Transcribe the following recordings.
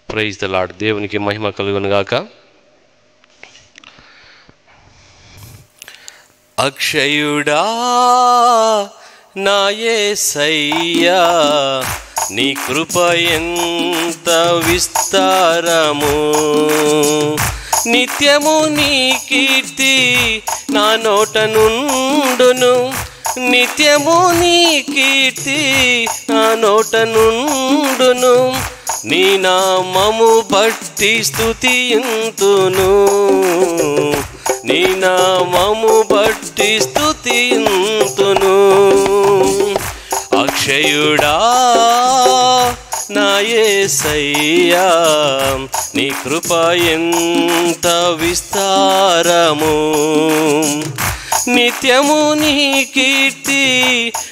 Praise the lord. దేవునికి మహిమ కలుగును గాక. అక్షయుడా నా యేసయ్యా, నీ కృప ఎంత విస్తారము, నిత్యము నీ కీర్తి నా నోట నుండును, నిత్యము నీ కీర్తి నా నోట నుండును, నీ నామము బట్టి స్తుతింతును, నీ నామము బట్టి స్తుతింతును. అక్షయుడా నా యేసయ్యా, నీ కృప ఎంత విస్తారము, నిత్యము నీ కీర్తి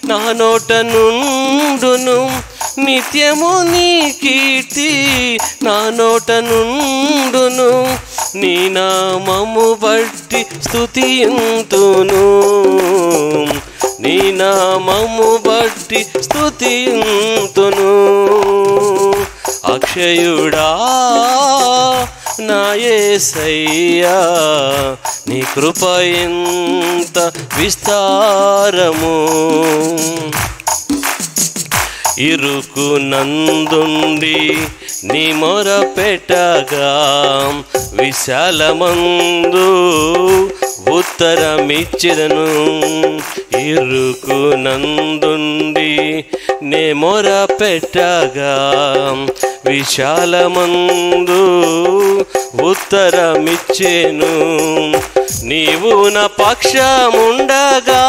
నా నోట నుండును, నిత్యము నీ కీర్తి నా నోట నుండును, నీ నామము బట్టి స్తుతింతును, నీ నామము బట్టి స్తుతింతును. అక్షయుడా నా యేసయ్యా, నీ కృప ఎంత విస్తారము, ఇరుకు నందుండి నీ మొర పెట్టగా విశాలమందు ఉత్తరమిచ్చిదను, ఇరుకు నందుండి నే మొర పెట్టగా విశాలమందు ఉత్తరమిచ్చెను, నీవు నా పక్షముండగా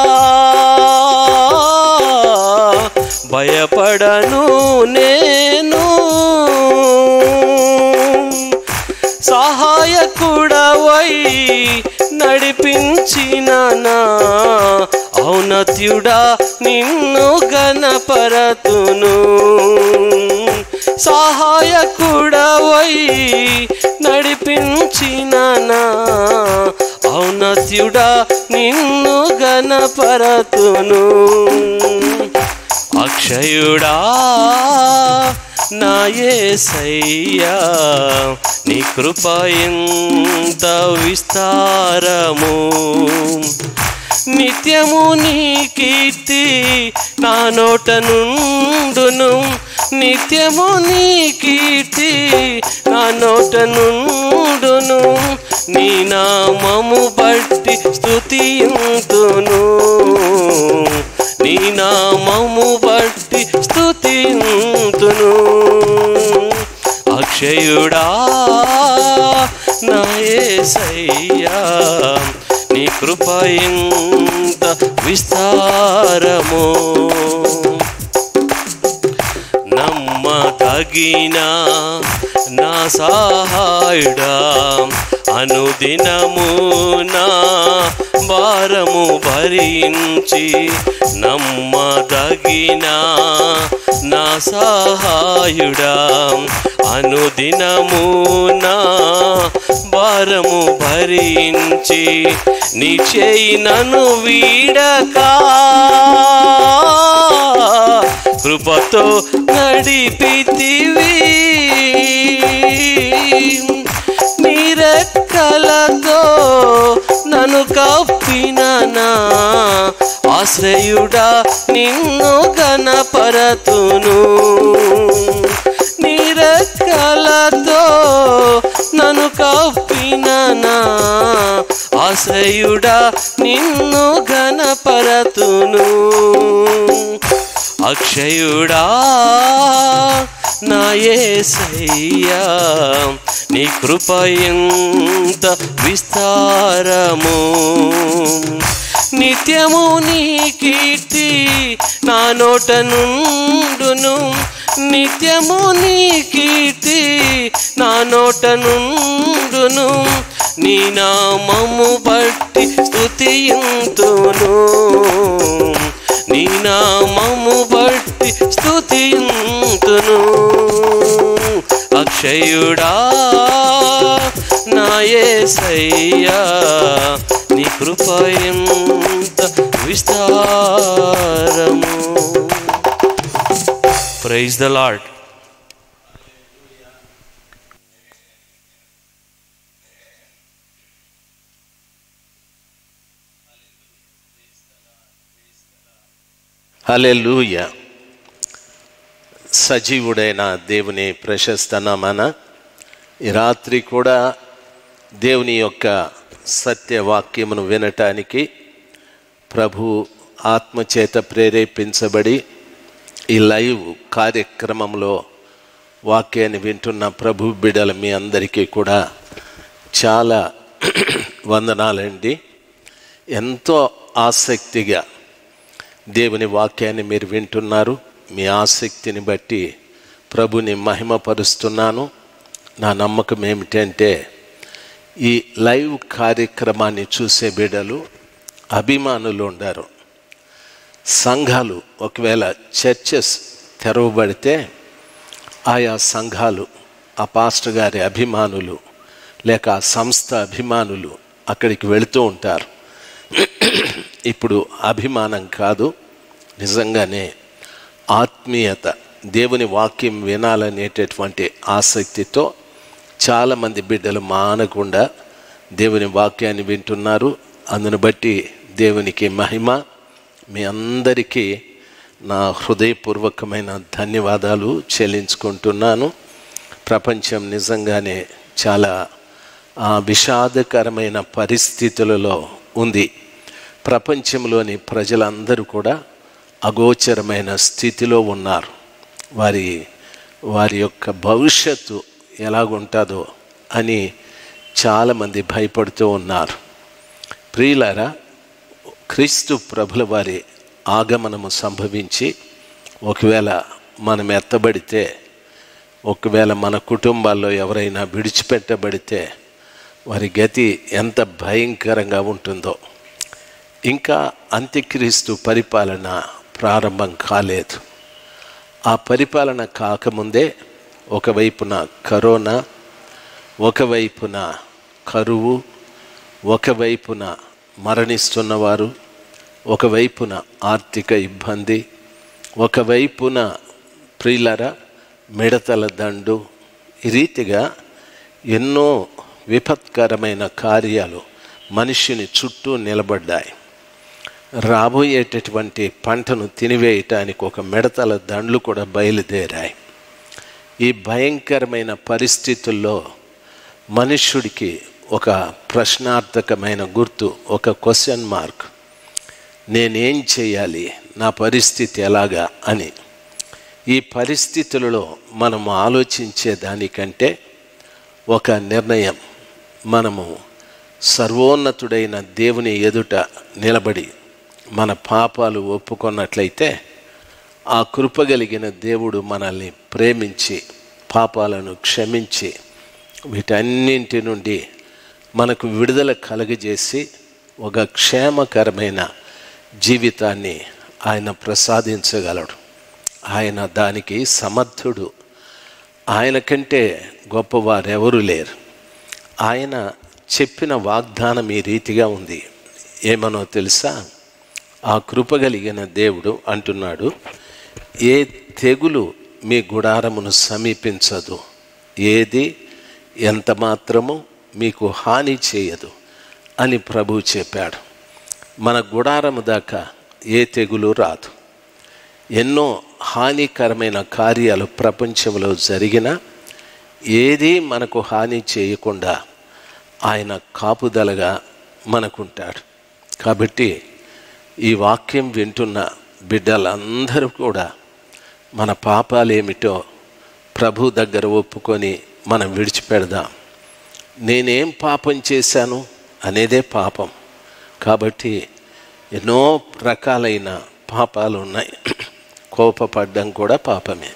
భయపడను నేను, సహాయకుడవై నడిపించిన నా ఔన్నత్యుడా నిన్ను గణపరతును, సహాయకుడవై నడిపించిన నా ఔన్నత్యుడా నిన్ను గణపరతును. అక్షయుడా నా యేసయ్యా, నీ కృప ఎంత విస్తారము, నిత్యము నీ కీర్తి నా నోట నుండును, నిత్యము నీ కీర్తి నా నోట నుండును, నీ నామము బట్టి స్తుతింతును, నీ నామము బట్టి స్తుతింతును. అక్షయుడా నా యేసయ్యా, నీ కృప ఎంత విస్తారము, నమ్మదగిన నా సహాయుడా, అనుదినము నా భారము భరించి, నమ్మదగిన నా సహాయుడా, అనుదినము నా భారము భరించి, నీ చేయి నన్ను వీడక కృపతో నడిపితివి, నీ రెక్కలతో నన్ను కప్పిన నా ఆశ్రయుడా నిన్ను గణపరతును, నీ రెక్కలతో నన్ను కప్పిన నా ఆశ్రయుడా నిన్ను గణపరతును. అక్షయుడా నా యేసయ్యా, నీ కృప ఎంత విస్తారము, నిత్యము నీ కీర్తి నా నోట నుండును, నిత్యము నీ కీర్తి నా నోట నుండును, నీ నామము బట్టి స్తుతింతును, నీ నామము బట్టి స్తుతింతును. అక్షయుడా నా యేసయ్యా, నీ కృప ఎంత విస్తారము. Praise the lord. హల్లెలూయా. సజీవుడైన దేవుని ప్రశస్త నామమున ఈ రాత్రి కూడా దేవుని యొక్క సత్యవాక్యమును వినటానికి ప్రభు ఆత్మచేత ప్రేరేపించబడి ఈ లైవ్ కార్యక్రమంలో వాక్యాన్ని వింటున్న ప్రభు బిడ్డల మీ అందరికీ కూడా చాలా వందనాలండి. ఎంతో ఆసక్తిగా దేవుని వాక్యాన్ని మీరు వింటున్నారు. మీ ఆసక్తిని బట్టి ప్రభుని మహిమపరుస్తున్నాను. నా నమ్మకం ఏమిటంటే ఈ లైవ్ కార్యక్రమాన్ని చూసే బిడ్డలు అభిమానులు ఉండారు. సంఘాలు ఒకవేళ చర్చెస్ తెరవబడితే ఆయా సంఘాలు ఆ పాస్టర్ గారి అభిమానులు లేక ఆ సంస్థ అభిమానులు అక్కడికి వెళుతూ ఉంటారు. ఇప్పుడు అభిమానం కాదు, నిజంగానే ఆత్మీయత, దేవుని వాక్యం వినాలనేటటువంటి ఆసక్తితో చాలామంది బిడ్డలు మానకుండా దేవుని వాక్యాన్ని వింటున్నారు. అందును బట్టి దేవునికి మహిమ. మీ అందరికీ నా హృదయపూర్వకమైన ధన్యవాదాలు చెల్లించుకుంటున్నాను. ప్రపంచం నిజంగానే చాలా విషాదకరమైన పరిస్థితులలో ఉంది. ప్రపంచంలోని ప్రజలందరూ కూడా అగోచరమైన స్థితిలో ఉన్నారు. వారి యొక్క భవిష్యత్తు ఎలాగుంటుందో అని చాలామంది భయపడుతూ ఉన్నారు. ప్రియులారా, క్రీస్తు ప్రభుల వారి ఆగమనము సంభవించి ఒకవేళ మనం ఎత్తబడితే, ఒకవేళ మన కుటుంబాల్లో ఎవరైనా విడిచిపెట్టబడితే వారి గతి ఎంత భయంకరంగా ఉంటుందో. ఇంకా అంత్యక్రీస్తు పరిపాలన ప్రారంభం కాలేదు. ఆ పరిపాలన కాకముందే ఒకవైపున కరోనా, ఒకవైపున కరువు, ఒకవైపున మరణిస్తున్నవారు, ఒకవైపున ఆర్థిక ఇబ్బంది, ఒకవైపున ప్రియులరా మిడతల దండు, ఈ రీతిగా ఎన్నో విపత్కరమైన కార్యాలు మనిషిని చుట్టూ నిలబడ్డాయి. రాబోయేటటువంటి పంటను తినివేయటానికి ఒక మిడతల దండ్లు కూడా బయలుదేరాయి. ఈ భయంకరమైన పరిస్థితుల్లో మనుష్యుడికి ఒక ప్రశ్నార్థకమైన గుర్తు, ఒక క్వశ్చన్ మార్క్. నేనేం చేయాలి, నా పరిస్థితి ఎలాగా అని. ఈ పరిస్థితులలో మనము ఆలోచించే దానికంటే ఒక నిర్ణయం, మనము సర్వోన్నతుడైన దేవుని ఎదుట నిలబడి మన పాపాలు ఒప్పుకున్నట్లయితే ఆ కృపగలిగిన దేవుడు మనల్ని ప్రేమించి పాపాలను క్షమించి వీటన్నింటి నుండి మనకు విడుదల కలుగజేసి ఒక క్షేమకరమైన జీవితాన్ని ఆయన ప్రసాదించగలడు. ఆయన దానికి సమర్థుడు. ఆయన కంటే గొప్పవారెవరు లేరు. ఆయన చెప్పిన వాగ్దానం ఈ రీతిగా ఉంది. ఏమనో తెలుసా? ఆ కృపగలిగిన దేవుడు అంటున్నాడు, ఏ తెగులు మీ గుడారమును సమీపించదు, ఏది ఎంత మాత్రము మీకు హాని చేయదు అని ప్రభువు చెప్పాడు. మన గుడారము దాకా ఏ తెగులు రాదు. ఎన్నో హానికరమైన కార్యాలు ప్రపంచంలో జరిగినా ఏది మనకు హాని చేయకుండా ఆయన కాపుదలగా మనకుంటాడు. కాబట్టి ఈ వాక్యం వింటున్న బిడ్డలందరూ కూడా మన పాపాలేమిటో ప్రభు దగ్గర ఒప్పుకొని మనం విడిచిపెడదాం. నేనేం పాపం చేశాను అనేదే పాపం. కాబట్టి ఎన్నో రకాలైన పాపాలు ఉన్నాయి. కోపపడడం కూడా పాపమే,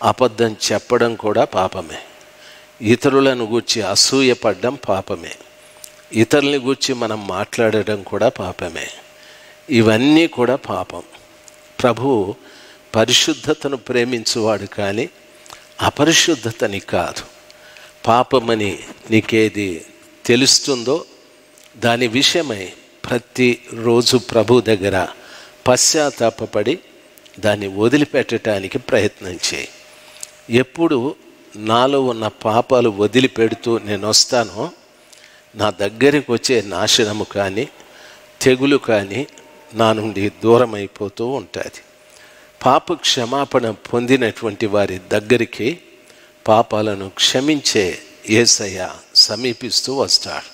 అబద్ధం చెప్పడం కూడా పాపమే, ఇతరులను గూర్చి అసూయపడడం పాపమే, ఇతరులని గూర్చి మనం మాట్లాడడం కూడా పాపమే. ఇవన్నీ కూడా పాపం. ప్రభువు పరిశుద్ధతను ప్రేమించువాడు కానీ అపరిశుద్ధతని కాదు. పాపమని నీకేది తెలుస్తుందో దాని విషయమై ప్రతిరోజు ప్రభు దగ్గర పశ్చాత్తాపపడి దాన్ని వదిలిపెట్టడానికి ప్రయత్నం చేయి. ఎప్పుడు నాలో ఉన్న పాపాలు వదిలిపెడుతూ నేను వస్తానో నా దగ్గరికి వచ్చే నాశనము కానీ తెగులు కానీ నా నుండి దూరం అయిపోతూ ఉంటుంది. పాప క్షమాపణ పొందినటువంటి వారి దగ్గరికి పాపాలను క్షమించే యేసయ్య సమీపిస్తూ వస్తాడు.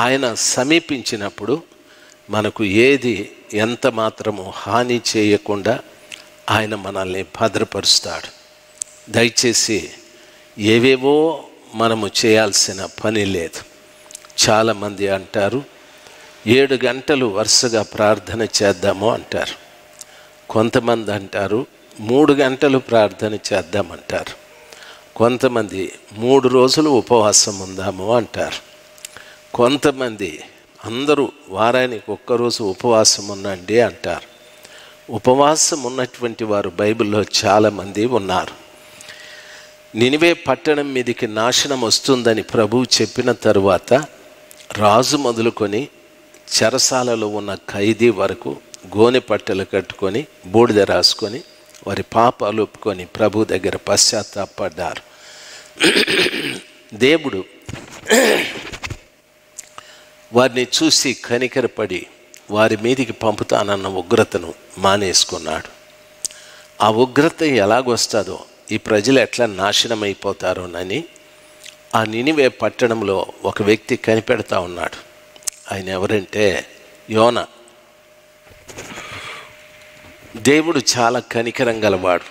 ఆయన సమీపించినప్పుడు మనకు ఏది ఎంత మాత్రము హాని చేయకుండా ఆయన మనల్ని భద్రపరుస్తాడు. దయచేసి ఏవేవో మనము చేయాల్సిన పని లేదు. చాలామంది అంటారు 7 గంటలు వరుసగా ప్రార్థన చేద్దాము అంటారు. కొంతమంది అంటారు 3 గంటలు ప్రార్థన చేద్దామంటారు. కొంతమంది 3 రోజులు ఉపవాసం ఉందాము అంటారు. కొంతమంది అందరూ వారానికి 1 రోజు ఉపవాసం ఉండండి అంటారు. ఉపవాసం ఉన్నటువంటి వారు బైబిల్లో చాలామంది ఉన్నారు. నినివే పట్టణం మీదికి నాశనం వస్తుందని ప్రభువు చెప్పిన తరువాత రాజు మొదలుకొని చెరసాలలో ఉన్న ఖైదీ వరకు గోనె పట్టెలు కట్టుకొని బూడిద రాసుకొని వారి పాపాలు ఒప్పుకొని ప్రభు దగ్గర పశ్చాత్తాపడ్డారు. దేవుడు వారిని చూసి కనికరపడి వారి మీదికి పంపుతానన్న ఉగ్రతను మానేసుకున్నాడు. ఆ ఉగ్రత ఎలాగొస్తుందో, ఈ ప్రజలు ఎట్లా నాశనమైపోతారోనని ఆ నినివే పట్టణంలో ఒక వ్యక్తి కనిపెడతా ఉన్నాడు. ఆయన ఎవరంటే యోనా. దేవుడు చాలా కనికరం గలవాడు.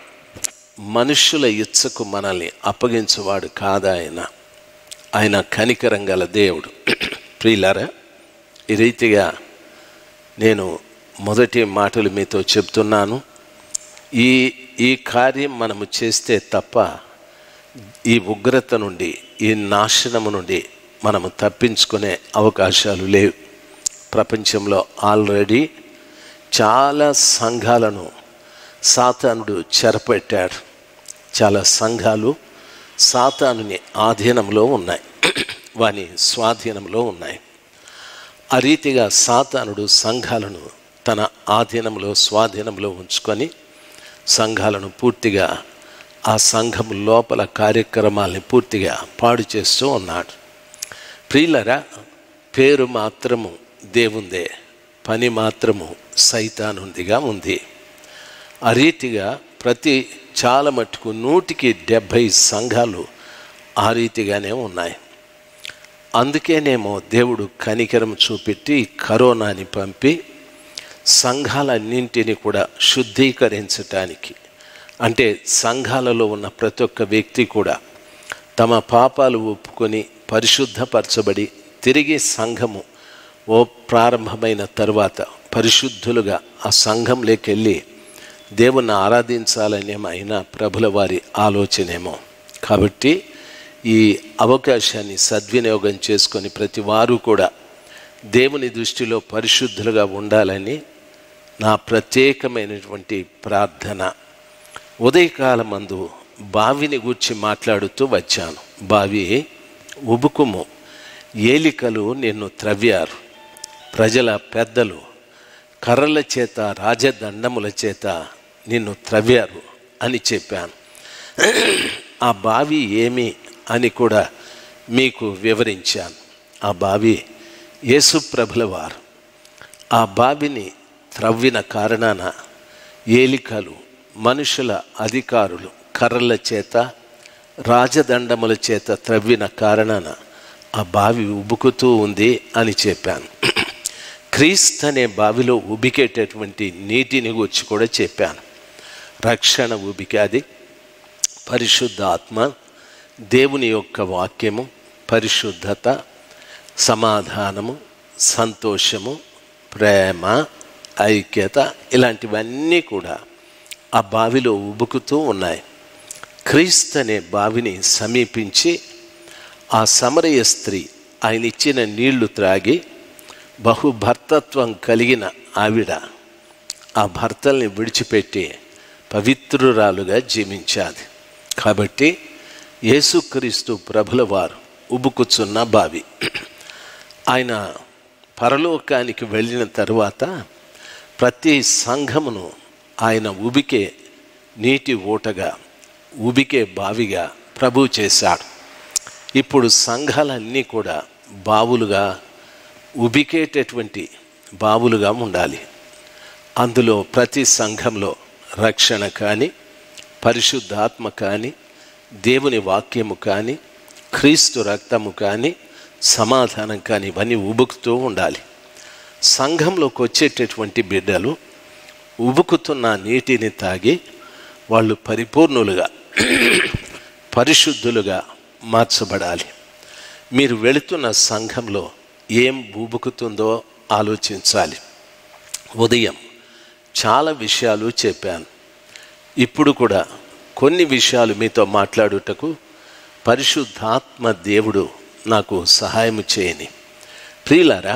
మనుష్యుల ఇచ్చకు మనల్ని అప్పగించేవాడు కాదాయన. ఆయన కనికరం గల దేవుడు. ప్రియులారా, ఈ రీతిగా నేను మొదటి మాటలు మీతో చెప్తున్నాను. ఈ కార్యం మనము చేస్తే తప్ప ఈ ఉగ్రత నుండి, ఈ నాశనము నుండి మనము తప్పించుకునే అవకాశాలు లేవు. ప్రపంచంలో ఆల్రెడీ చాలా సంఘాలను సాతానుడు చెరపెట్టాడు. చాలా సంఘాలు సాతానుని ఆధీనంలో ఉన్నాయి, వాని స్వాధీనంలో ఉన్నాయి. ఆ రీతిగా సాతానుడు సంఘాలను తన ఆధీనంలో, స్వాధీనంలో ఉంచుకొని సంఘాలను పూర్తిగా, ఆ సంఘం లోపల కార్యక్రమాల్ని పూర్తిగా పాడు చేస్తూ ఉన్నాడు. ప్రియులరా, పేరు మాత్రము దేవుందే, పని మాత్రము సైతానుందిగా ఉంది. ఆ రీతిగా చాలా మట్టుకు 170 సంఘాలు ఆ రీతిగానే ఉన్నాయి. అందుకేనేమో దేవుడు కనికరం చూపెట్టి కరోనాని పంపి సంఘాలన్నింటినీ కూడా శుద్ధీకరించటానికి, అంటే సంఘాలలో ఉన్న ప్రతి ఒక్క వ్యక్తి కూడా తమ పాపాలు ఒప్పుకొని పరిశుద్ధపరచబడి తిరిగి సంఘము ప్రారంభమైన తర్వాత పరిశుద్ధులుగా ఆ సంఘంలోకి వెళ్ళి దేవుణ్ణి ఆరాధించాలనేమైనా ప్రభుల వారి ఆలోచనేమో. కాబట్టి ఈ అవకాశాన్ని సద్వినియోగం చేసుకొని ప్రతి వారు కూడా దేవుని దృష్టిలో పరిశుద్ధులుగా ఉండాలని నా ప్రత్యేకమైనటువంటి ప్రార్థన. ఉదయకాలమందు బావిని గూర్చి మాట్లాడుతూ వచ్చాను. బావి ఉబుకుము, ఏలికలు నిన్ను త్రవ్వారు, ప్రజల పెద్దలు కర్రల చేత, రాజదండముల చేత నిన్ను త్రవ్వారు అని చెప్పాను. ఆ బావి ఏమి అని కూడా మీకు వివరించాను. ఆ బావి యేసు ప్రభుల వారు. ఆ బావిని త్రవ్విన కారణాన ఏలికలు, మనుషుల అధికారులు కర్రల చేత, రాజదండముల చేత త్రవ్విన కారణాన ఆ బావి ఉబుకుతూ ఉంది అని చెప్పాను. క్రీస్తు అనే బావిలో ఉబికేటటువంటి నీటిని గురించి కూడా చెప్పాను. రక్షణ ఉబికి అది పరిశుద్ధ ఆత్మ, దేవుని యొక్క వాక్యము, పరిశుద్ధత, సమాధానము, సంతోషము, ప్రేమ, ఐక్యత, ఇలాంటివన్నీ కూడా ఆ బావిలో ఉబుకుతూ ఉన్నాయి. క్రీస్తు అనే బావిని సమీపించి ఆ సమరయ స్త్రీ ఆయన ఇచ్చిన నీళ్లు త్రాగి బహుభర్తత్వం కలిగిన ఆవిడ ఆ భర్తల్ని విడిచిపెట్టి పవిత్రురాలుగా జీవించాలి. కాబట్టి యేసుక్రీస్తు ప్రభుల వారు ఉబుకుచున్న బావి. ఆయన పరలోకానికి వెళ్ళిన తరువాత ప్రతి సంఘమును ఆయన ఉబికే నీటి ఊటగా, ఉబికే బావిగా ప్రభు చేశాడు. ఇప్పుడు సంఘాలన్నీ కూడా బావులుగా, ఉబికేటటువంటి బావులుగా ఉండాలి. అందులో ప్రతి సంఘంలో రక్షణ కానీ, పరిశుద్ధాత్మ కానీ, దేవుని వాక్యము కానీ, క్రీస్తు రక్తము కానీ, సమాధానం కానీ ఇవన్నీ ఉబుకుతూ ఉండాలి. సంఘంలోకి వచ్చేటటువంటి బిడ్డలు ఉబుకుతున్న నీటిని తాగి వాళ్ళు పరిపూర్ణులుగా, పరిశుద్ధులుగా మార్చబడాలి. మీరు వెళుతున్న సంఘంలో ఏం ఉబుకుతుందో ఆలోచించాలి. ఉదయం చాలా విషయాలు చెప్పాను. ఇప్పుడు కూడా కొన్ని విషయాలు మీతో మాట్లాడుటకు పరిశుద్ధాత్మ దేవుడు నాకు సహాయం చేయని. ప్రియులారా,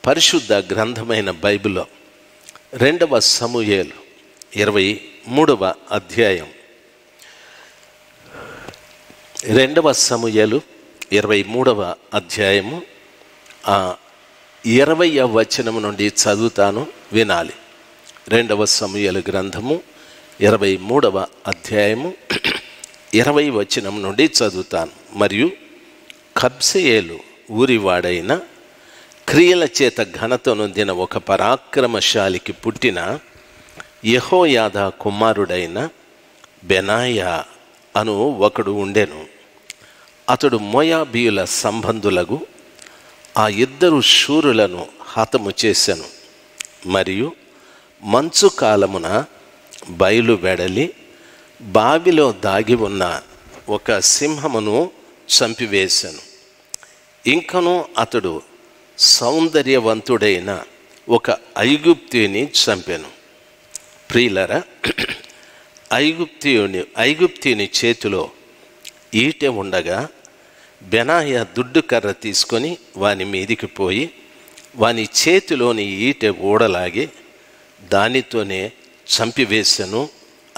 పరిశుద్ధ గ్రంథమైన బైబిల్లో 2వ సమూయేలు 23వ అధ్యాయం, 2వ సమూయేలు 23వ అధ్యాయము 20వ వచనం నుండి చదువుతాను, వినాలి. 2వ సమూయేలు గ్రంథము 23వ అధ్యాయము 20వ వచనం నుండి చదువుతాను. మరియు కబ్సెయేలు ఊరివాడైన, క్రియల చేత ఘనత నొందిన ఒక పరాక్రమశాలికి పుట్టిన యెహోయాదా కుమారుడైన బెనాయా అను ఒకడు ఉండెను. అతడు మోయాబీయుల సంబంధులకు ఆ 2 శూరులను హతము చేసెను. మరియు మంచు కాలమున బయలు వెడలి బావిలో దాగి ఉన్న ఒక సింహమును చంపివేశను. ఇంకను అతడు సౌందర్యవంతుడైన ఒక ఐగుప్తీయుని చంపెను. ప్రియులరా, ఐగుప్తీయుని చేతిలో ఈటె ఉండగా బెనాయా దుడ్డు కర్ర తీసుకొని వాని మీదికి పోయి వాని చేతిలోని ఈటె ఊడలాగి దానితోనే చంపివేశను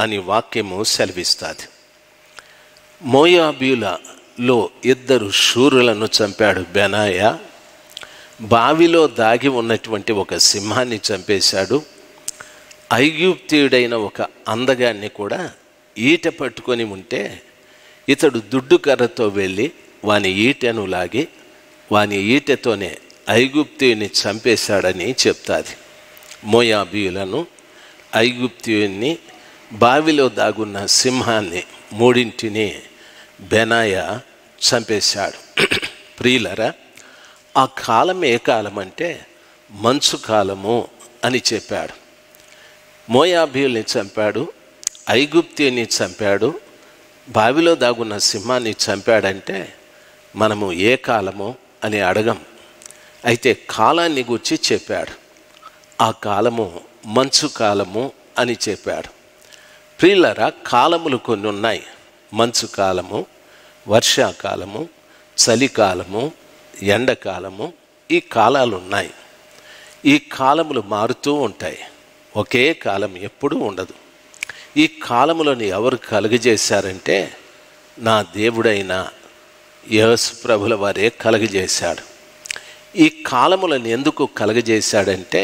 అని వాక్యము సెలవిస్తుంది. మోయాబీయులలో 2 శూరులను చంపాడు బెనాయా. బావిలో దాగి ఉన్నటువంటి ఒక సింహాన్ని చంపేశాడు. ఐగుప్తీయుడైన ఒక అందగాన్ని కూడా ఈట పట్టుకొని ఉంటే ఇతడు దుడ్డు కర్రతో వెళ్ళి వాని ఈటెను లాగి వాని ఈటెతోనే ఐగుప్తీయుని చంపేశాడని చెప్తాది. మోయాబీయులను, ఐగుప్తీయుని, బావిలో దాగున్న సింహాన్ని, 3 బెనాయా చంపేశాడు. ప్రియులరా, ఆ కాలం ఏ కాలం అంటే మంచు కాలము అని చెప్పాడు. మోయాబీయుల్ని చంపాడు, ఐగుప్తీయుని చంపాడు, బావిలో దాగున్న సింహాన్ని చంపాడంటే మనము ఏ కాలము అని అడగం. అయితే కాలాన్ని గురించి చెప్పాడు. ఆ కాలము మంచు కాలము అని చెప్పాడు. ప్రియులరా, కాలములు కొన్ని ఉన్నాయి. మంచు కాలము, వర్షాకాలము, చలికాలము, ఎండాకాలము, ఈ కాలాలు ఉన్నాయి. ఈ కాలములు మారుతూ ఉంటాయి. ఒకే కాలం ఎప్పుడూ ఉండదు. ఈ కాలములను ఎవరు కలుగజేశారంటే నా దేవుడైన యేసు ప్రభుల వారే కలుగజేశాడు. ఈ కాలములను ఎందుకు కలుగజేశాడంటే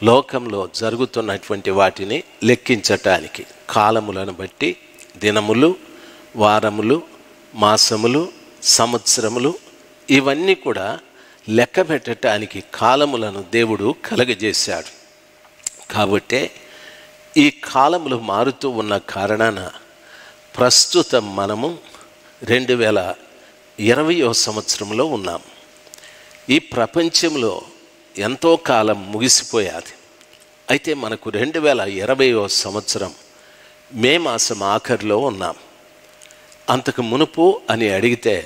లోకంలో జరుగుతున్నటువంటి వాటిని లెక్కించటానికి. కాలములను బట్టి దినములు, వారములు, మాసములు, సంవత్సరములు ఇవన్నీ కూడా లెక్క పెట్టడానికి కాలములను దేవుడు కలుగజేశాడు. కాబట్టే ఈ కాలములు మారుతూ ఉన్న కారణాన ప్రస్తుతం మనము 2020వ సంవత్సరంలో ఉన్నాం. ఈ ప్రపంచంలో ఎంతో కాలం ముగిసిపోయాది. అయితే మనకు 2020వ సంవత్సరం మే మాసం ఆఖరిలో ఉన్నాం. అంతకు మునుపు అని అడిగితే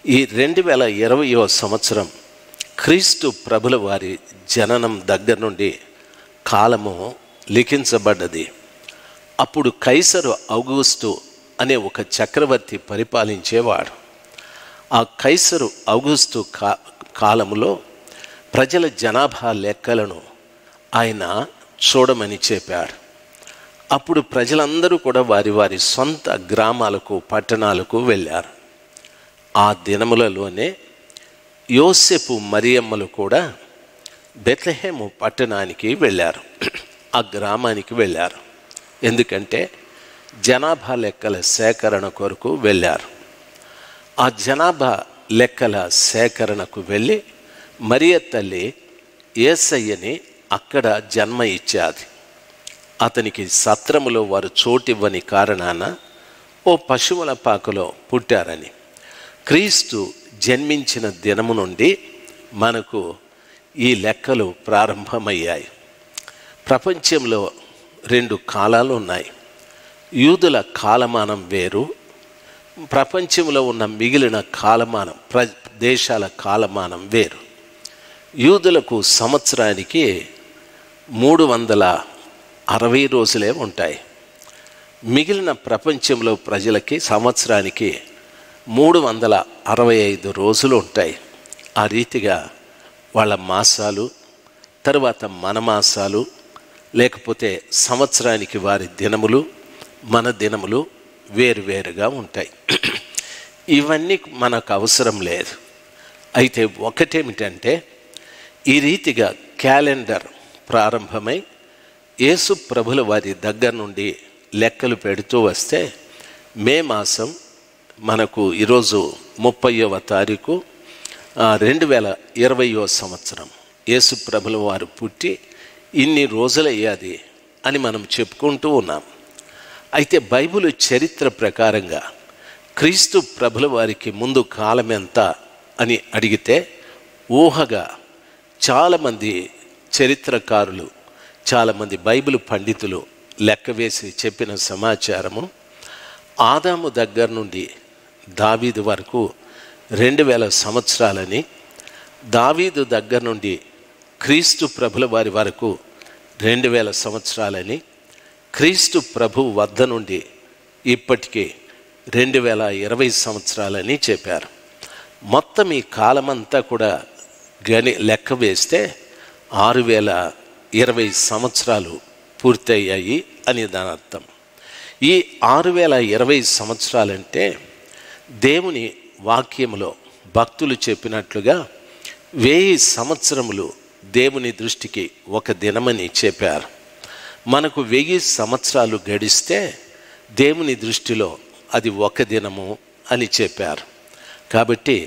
ఈ 2020వ సంవత్సరం క్రీస్తు ప్రభుల వారి జననం దగ్గర నుండి కాలము లిఖించబడ్డది. అప్పుడు కైసరు ఔగుస్తు అనే ఒక చక్రవర్తి పరిపాలించేవాడు. ఆ కైసరు ఔగుస్తు కాలములో ప్రజల జనాభా లెక్కలను ఆయన చూడమని చెప్పాడు. అప్పుడు ప్రజలందరూ కూడా వారి వారి సొంత గ్రామాలకు, పట్టణాలకు వెళ్ళారు. ఆ దినములలోనే యోసేపు, మరియమ్మలు కూడా బెత్లెహేము పట్టణానికి వెళ్ళారు, ఆ గ్రామానికి వెళ్ళారు. ఎందుకంటే జనాభా లెక్కల సేకరణ కొరకు వెళ్ళారు. ఆ జనాభా లెక్కల సేకరణకు వెళ్ళి మరియ తల్లి యేసయ్యని అక్కడ జన్మ ఇచ్చాది. అతనికి సత్రములో వారు చోటివ్వని కారణాన ఓ పశువుల పాకలో పుట్టారని. క్రీస్తు జన్మించిన దినము నుండి మనకు ఈ లెక్కలు ప్రారంభమయ్యాయి. ప్రపంచంలో 2 కాలాలు ఉన్నాయి. యూదుల కాలమానం వేరు, ప్రపంచంలో ఉన్న మిగిలిన కాలమానం దేశాల కాలమానం వేరు. యూదులకు సంవత్సరానికి 360 రోజులే ఉంటాయి. మిగిలిన ప్రపంచంలో ప్రజలకి సంవత్సరానికి 365 రోజులు ఉంటాయి. ఆ రీతిగా వాళ్ళ మాసాలు, తరువాత మన మాసాలు, లేకపోతే సంవత్సరానికి వారి దినములు, మన దినములు వేరువేరుగా ఉంటాయి. ఇవన్నీ మనకు అవసరం లేదు. అయితే ఒకటేమిటంటే, ఈ రీతిగా క్యాలెండర్ ప్రారంభమై యేసు ప్రభుల వారి దగ్గర నుండి లెక్కలు పెడుతూ వస్తే మే మాసం మనకు ఈరోజు 30వ తారీఖు 2020వ సంవత్సరం. యేసు ప్రభుల వారు పుట్టి ఇన్ని రోజులయ్యాది అని మనం చెప్పుకుంటూ ఉన్నాం. అయితే బైబిల్ చరిత్ర ప్రకారంగా క్రీస్తు ప్రభుల వారికి ముందు కాలం ఎంత అని అడిగితే ఊహగా చాలామంది చరిత్రకారులు, చాలామంది బైబిల్ పండితులు లెక్క వేసి చెప్పిన సమాచారము, ఆదాము దగ్గర నుండి దావీదు వరకు 2000 సంవత్సరాలని, దావీదు దగ్గర నుండి క్రీస్తు ప్రభుల వారి వరకు 2000 సంవత్సరాలని, క్రీస్తు ప్రభు వద్ద నుండి ఇప్పటికీ 2020 సంవత్సరాలని చెప్పారు. మొత్తం ఈ కాలమంతా కూడా లెక్క వేస్తే 6020 సంవత్సరాలు పూర్తయ్యాయి అని దాని అర్థం. ఈ 6020 సంవత్సరాలంటే దేవుని వాక్యములో భక్తులు చెప్పినట్లుగా 1000 సంవత్సరములు దేవుని దృష్టికి ఒక దినమని చెప్పారు. మనకు 1000 సంవత్సరాలు గడిస్తే దేవుని దృష్టిలో అది ఒక దినము అని చెప్పారు. కాబట్టి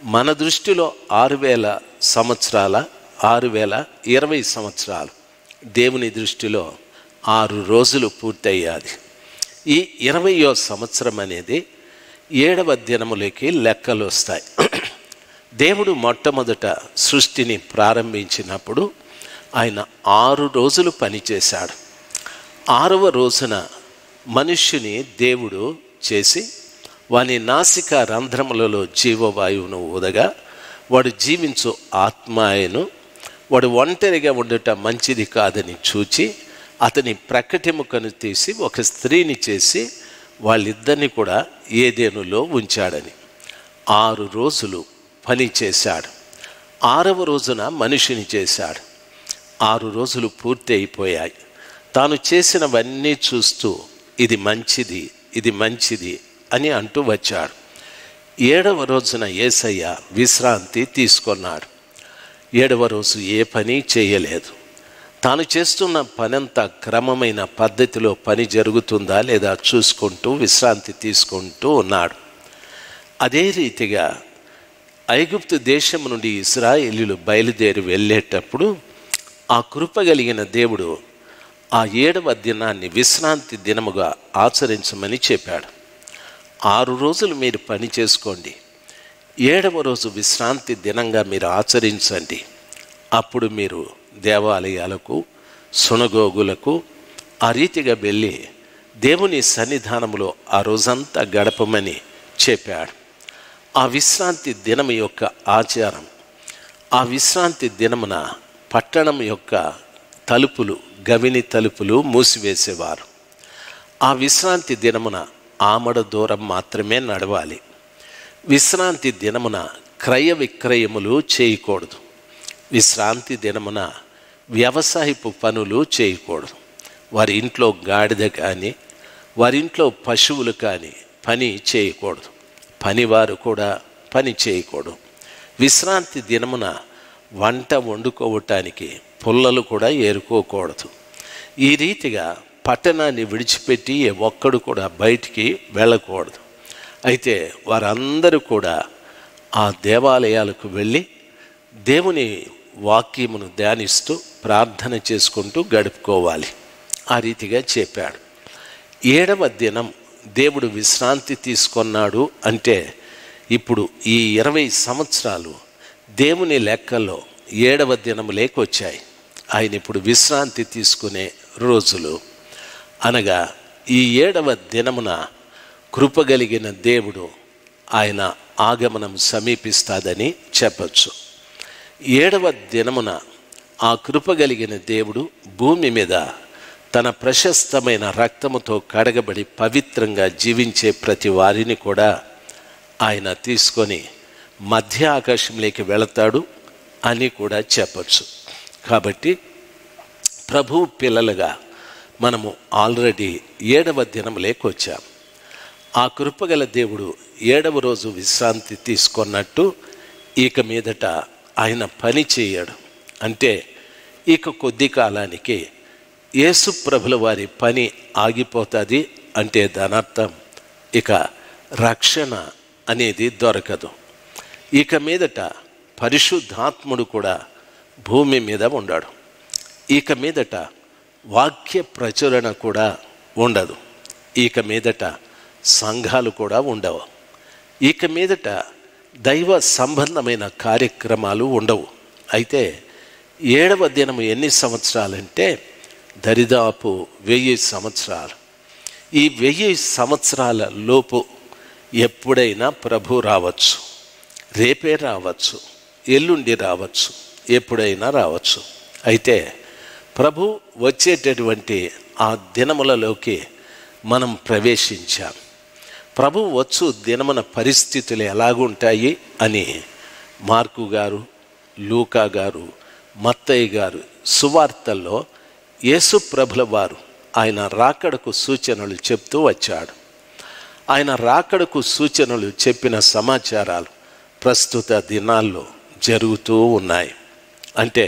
మన దృష్టిలో 6020 సంవత్సరాలు, దేవుని దృష్టిలో 6 రోజులు పూర్తయ్యాది. ఈ 20వ సంవత్సరం అనేది 7వ దినములకి లెక్కలు వస్తాయి. దేవుడు మొట్టమొదట సృష్టిని ప్రారంభించినప్పుడు ఆయన 6 రోజులు పనిచేశాడు. 6వ రోజున మనుష్యుని దేవుడు చేసి వాని నాసిక రంధ్రములలో జీవవాయువును ఊదగా వాడు జీవించు ఆత్మ ఆయను. వాడు ఒంటరిగా ఉండట మంచిది కాదని చూచి అతని ప్రకటెముకను తీసి ఒక స్త్రీని చేసి వాళ్ళిద్దరిని కూడా ఏదెనులో ఉంచాడని 6 రోజులు పని చేశాడు. 6వ రోజున మనిషిని చేశాడు. 6 రోజులు పూర్తి అయిపోయాయి. తాను చేసినవన్నీ చూస్తూ ఇది మంచిది, ఇది మంచిది అని అంటూ వచ్చాడు. 7వ రోజున యేసయ్య విశ్రాంతి తీసుకున్నాడు. 7వ రోజు ఏ పని చేయలేదు. తాను చేస్తున్న పనంతా క్రమమైన పద్ధతిలో పని జరుగుతుందా లేదా చూసుకుంటూ విశ్రాంతి తీసుకుంటూ ఉన్నాడు. అదే రీతిగా ఐగుప్తు దేశం నుండి ఇశ్రాయేలీయులు బయలుదేరి వెళ్ళేటప్పుడు ఆ కృప కలిగిన దేవుడు ఆ 7వ దినాన్ని విశ్రాంతి దినముగా ఆచరించమని చెప్పాడు. 6 రోజులు మీరు పని చేసుకోండి, 7వ రోజు విశ్రాంతి దినంగా మీరు ఆచరించండి. అప్పుడు మీరు దేవాలయాలకు, సునగోగులకు ఆ రీతిగా వెళ్ళి దేవుని సన్నిధానంలో ఆ రోజంతా గడపమని చెప్పాడు. ఆ విశ్రాంతి దినం యొక్క ఆచారం, ఆ విశ్రాంతి దినమున పట్టణం యొక్క తలుపులు, గవిని తలుపులు మూసివేసేవారు. ఆ విశ్రాంతి దినమున ఆమడ దూరం మాత్రమే నడవాలి. విశ్రాంతి దినమున క్రయ విక్రయములు చేయకూడదు. విశ్రాంతి దినమున వ్యవసాయపు పనులు చేయకూడదు. వారి ఇంట్లో గాడిద కానీ, వారి ఇంట్లో పశువులు కానీ పని చేయకూడదు. పనివారు కూడా పని చేయకూడదు. విశ్రాంతి దినమున వంట వండుకోవటానికి పుల్లలు కూడా ఏరుకోకూడదు. ఈ రీతిగా పట్టణాన్ని విడిచిపెట్టి ఒక్కడు కూడా బయటికి వెళ్ళకూడదు. అయితే వారందరూ కూడా ఆ దేవాలయాలకు వెళ్ళి దేవుని వాక్యమును ధ్యానిస్తూ ప్రార్థన చేసుకుంటూ గడుపుకోవాలి. ఆ రీతిగా చెప్పాడు. 7వ దినం దేవుడు విశ్రాంతి తీసుకున్నాడు అంటే ఇప్పుడు ఈ 20 సంవత్సరాలు దేవుని లెక్కల్లో 7వ దినములేకి వచ్చాయి. ఆయన ఇప్పుడు విశ్రాంతి తీసుకునే రోజులు. అనగా ఈ 7వ దినమున కృపగలిగిన దేవుడు ఆయన ఆగమనం సమీపిస్తాదని చెప్పచ్చు. 7వ దినమున ఆ కృపగలిగిన దేవుడు భూమి మీద తన ప్రశస్తమైన రక్తముతో కడగబడి పవిత్రంగా జీవించే ప్రతి వారిని కూడా ఆయన తీసుకొని మధ్య ఆకాశంలోకి వెళతాడు అని కూడా చెప్పచ్చు. కాబట్టి ప్రభు పిల్లలుగా మనము ఆల్రెడీ 7వ దినములోకి వచ్చాం. ఆ కృపగల దేవుడు 7వ రోజు విశ్రాంతి తీసుకున్నట్టు ఇక మీదట ఆయన పని చేయడు. అంటే ఇక కొద్ది కాలానికి యేసు ప్రభుల వారి పని ఆగిపోతుంది. అంటే దాని అర్థం ఇక రక్షణ అనేది దొరకదు. ఇక మీదట పరిశుద్ధాత్ముడు కూడా భూమి మీద ఉండడు. ఇక మీదట వాక్య ప్రచురణ కూడా ఉండదు. ఇక మీదట సంఘాలు కూడా ఉండవు. ఇక మీదట దైవ సంబంధమైన కార్యక్రమాలు ఉండవు. అయితే 7వ దినము ఎన్ని సంవత్సరాలంటే దరిదాపు 1000 సంవత్సరాలు. ఈ 1000 సంవత్సరాల లోపు ఎప్పుడైనా ప్రభు రావచ్చు. రేపే రావచ్చు, ఎల్లుండి రావచ్చు, ఎప్పుడైనా రావచ్చు. అయితే ప్రభు వచ్చేటటువంటి ఆ దినములలోకి మనం ప్రవేశించాం. ప్రభు వచ్చు దినమున పరిస్థితులు ఎలాగుంటాయి అని మార్కు గారు, లూకా గారు, మత్తయి గారు సువార్తల్లో యేసు ప్రభుల వారు ఆయన రాకడకు సూచనలు చెప్తూ వచ్చాడు. ఆయన రాకడకు సూచనలు చెప్పిన సమాచారాలు ప్రస్తుత దినాల్లో జరుగుతూ ఉన్నాయి. అంటే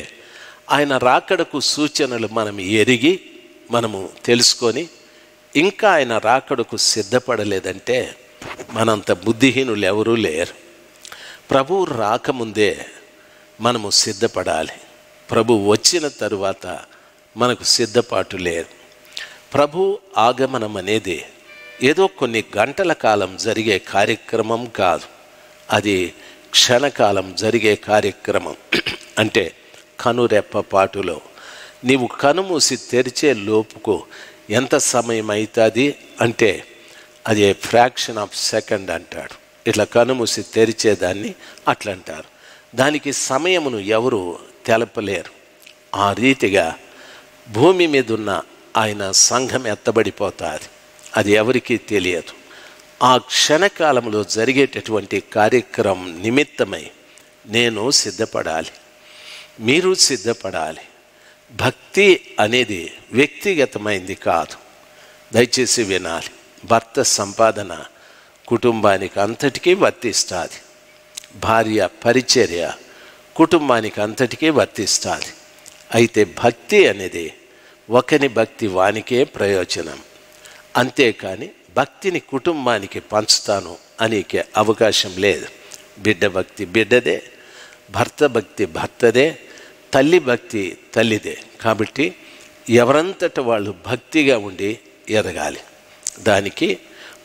ఆయన రాకడకు సూచనలు మనం ఎరిగి మనము తెలుసుకొని ఇంకా ఆయన రాకడకు సిద్ధపడలేదంటే మనంత బుద్ధిహీనులు ఎవరూ లేరు. ప్రభువు రాకముందే మనము సిద్ధపడాలి. ప్రభు వచ్చిన తరువాత మనకు సిద్ధపాటు లేదు. ప్రభు ఆగమనం అనేది ఏదో కొన్ని గంటల కాలం జరిగే కార్యక్రమం కాదు. అది క్షణకాలం జరిగే కార్యక్రమం. అంటే కనురెప్ప పాటులో నీవు కనుమూసి తెరిచే లోపుకు ఎంత సమయం అవుతుంది అంటే అది ఫ్రాక్షన్ ఆఫ్ సెకండ్ అంటాడు. ఇట్లా కనుమూసి తెరిచేదాన్ని అట్లా అంటారు. దానికి సమయమును ఎవరు తెలపలేరు. ఆ రీతిగా భూమి మీద ఉన్న ఆయన సంఘం ఎత్తబడిపోతుంది. అది ఎవరికీ తెలియదు. ఆ క్షణకాలంలో జరిగేటటువంటి కార్యక్రమం నిమిత్తమై నేను సిద్ధపడాలి, మీరు సిద్ధపడాలి. భక్తి అనేది వ్యక్తిగతమైంది కాదు. దయచేసి వినాలి. భర్త సంపాదన కుటుంబానికి అంతటికీ వర్తిస్తుంది. భార్య పరిచర్య కుటుంబానికి అంతటికీ వర్తిస్తుంది. అయితే భక్తి అనేది ఒకని భక్తి వానికే ప్రయోజనం. అంతేకాని భక్తిని కుటుంబానికి పంచుతాను అనేకే అవకాశం లేదు. బిడ్డ భక్తి బిడ్డదే, భర్త భక్తి భర్తదే, తల్లి భక్తి తల్లిదే. కాబట్టి ఎవరంతట వాళ్ళు భక్తిగా ఉండి ఎదగాలి. దానికి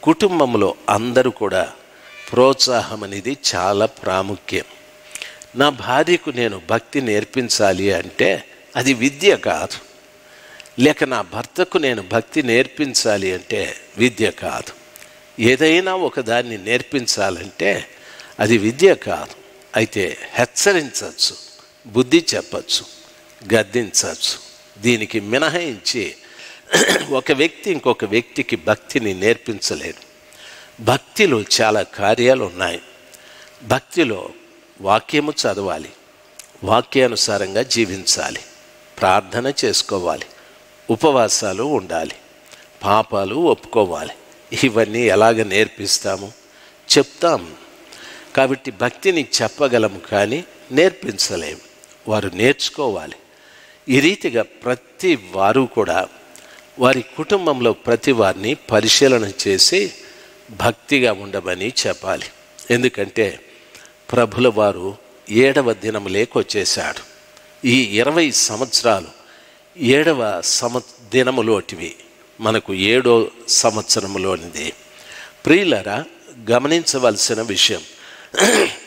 కుటుంబంలో అందరూ కూడా ప్రోత్సాహం అనేది చాలా ప్రాముఖ్యం. నా భార్యకు నేను భక్తి నేర్పించాలి అంటే అది విద్య కాదు. లేక నా భర్తకు నేను భక్తి నేర్పించాలి అంటే విద్య కాదు. ఏదైనా ఒకదాన్ని నేర్పించాలంటే అది విద్య కాదు. అయితే హెచ్చరించవచ్చు, బుద్ధి చెప్పచ్చు, గద్దించవచ్చు. దీనికి మినహాయించి ఒక వ్యక్తి ఇంకొక వ్యక్తికి భక్తిని నేర్పించలేడు. భక్తిలో చాలా కార్యాలు ఉన్నాయి. భక్తిలో వాక్యము చదవాలి, వాక్యానుసారంగా జీవించాలి, ప్రార్థన చేసుకోవాలి, ఉపవాసాలు ఉండాలి, పాపాలు ఒప్పుకోవాలి. ఇవన్నీ ఎలాగ నేర్పిస్తాము? చెప్తాము. కాబట్టి భక్తిని చెప్పగలము కానీ నేర్పించలేము. వారు నేర్చుకోవాలి. ఈ రీతిగా ప్రతి వారు కూడా వారి కుటుంబంలో ప్రతి వారిని పరిశీలన చేసి భక్తిగా ఉండమని చెప్పాలి. ఎందుకంటే ప్రభుల వారు 7వ దినములేకి వచ్చేశాడు. ఈ 20 సంవత్సరాలు 7వ దినములోటివి, మనకు 7వ సంవత్సరములోనిది. ప్రియులరా, గమనించవలసిన విషయం,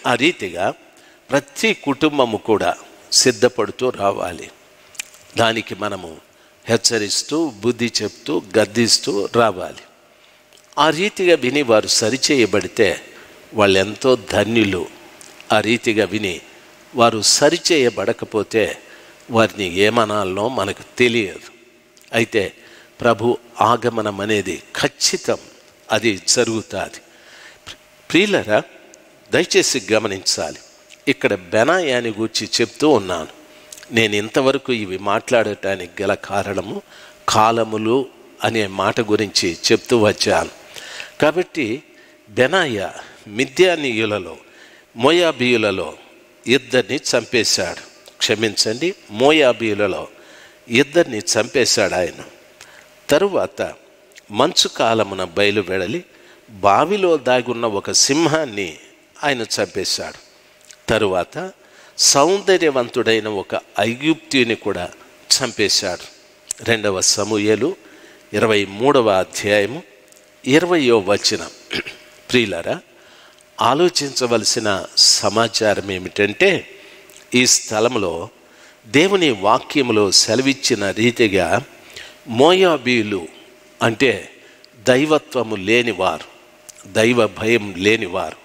ఆ రీతిగా ప్రతి కుటుంబము కూడా సిద్ధపడుతూ రావాలి. దానికి మనము హెచ్చరిస్తూ, బుద్ధి చెప్తూ, గద్దిస్తూ రావాలి. ఆ రీతిగా విని వారు సరిచేయబడితే వాళ్ళు ఎంతో ధన్యులు. ఆ రీతిగా విని వారు సరిచేయబడకపోతే వారిని ఏమనాలనో మనకు తెలియదు. అయితే ప్రభు ఆగమనం అనేది ఖచ్చితం, అది జరుగుతుంది. ప్రియులరా, దయచేసి గమనించాలి. ఇక్కడ బెనాయాని గూర్చి చెప్తూ ఉన్నాను. నేను ఇంతవరకు ఇవి మాట్లాడటానికి గల కారణము కాలములు అనే మాట గురించి చెప్తూ వచ్చాను. కాబట్టి బెనాయా మిద్యానీయులలో, మోయాబీయులలో ఇద్దరిని చంపేశాడు. క్షమించండి, మోయాబీయులలో ఇద్దరిని చంపేశాడు ఆయన. తరువాత మంచు కాలమున బయలువెడలి బావిలో దాగున్న ఒక సింహాన్ని ఆయన చంపేశాడు. తరువాత సౌందర్యవంతుడైన ఒక ఐగుప్తీయుని కూడా చంపేశాడు. 2వ సమూయేలు 23వ అధ్యాయము 20వ వచనం. ప్రియులారా, ఆలోచించవలసిన సమాచారం ఏమిటంటే, ఈ స్థలంలో దేవుని వాక్యములో సెలవిచ్చిన రీతిగా మోయాబీయులు అంటే దైవత్వము లేనివారు, దైవ భయం లేనివారు.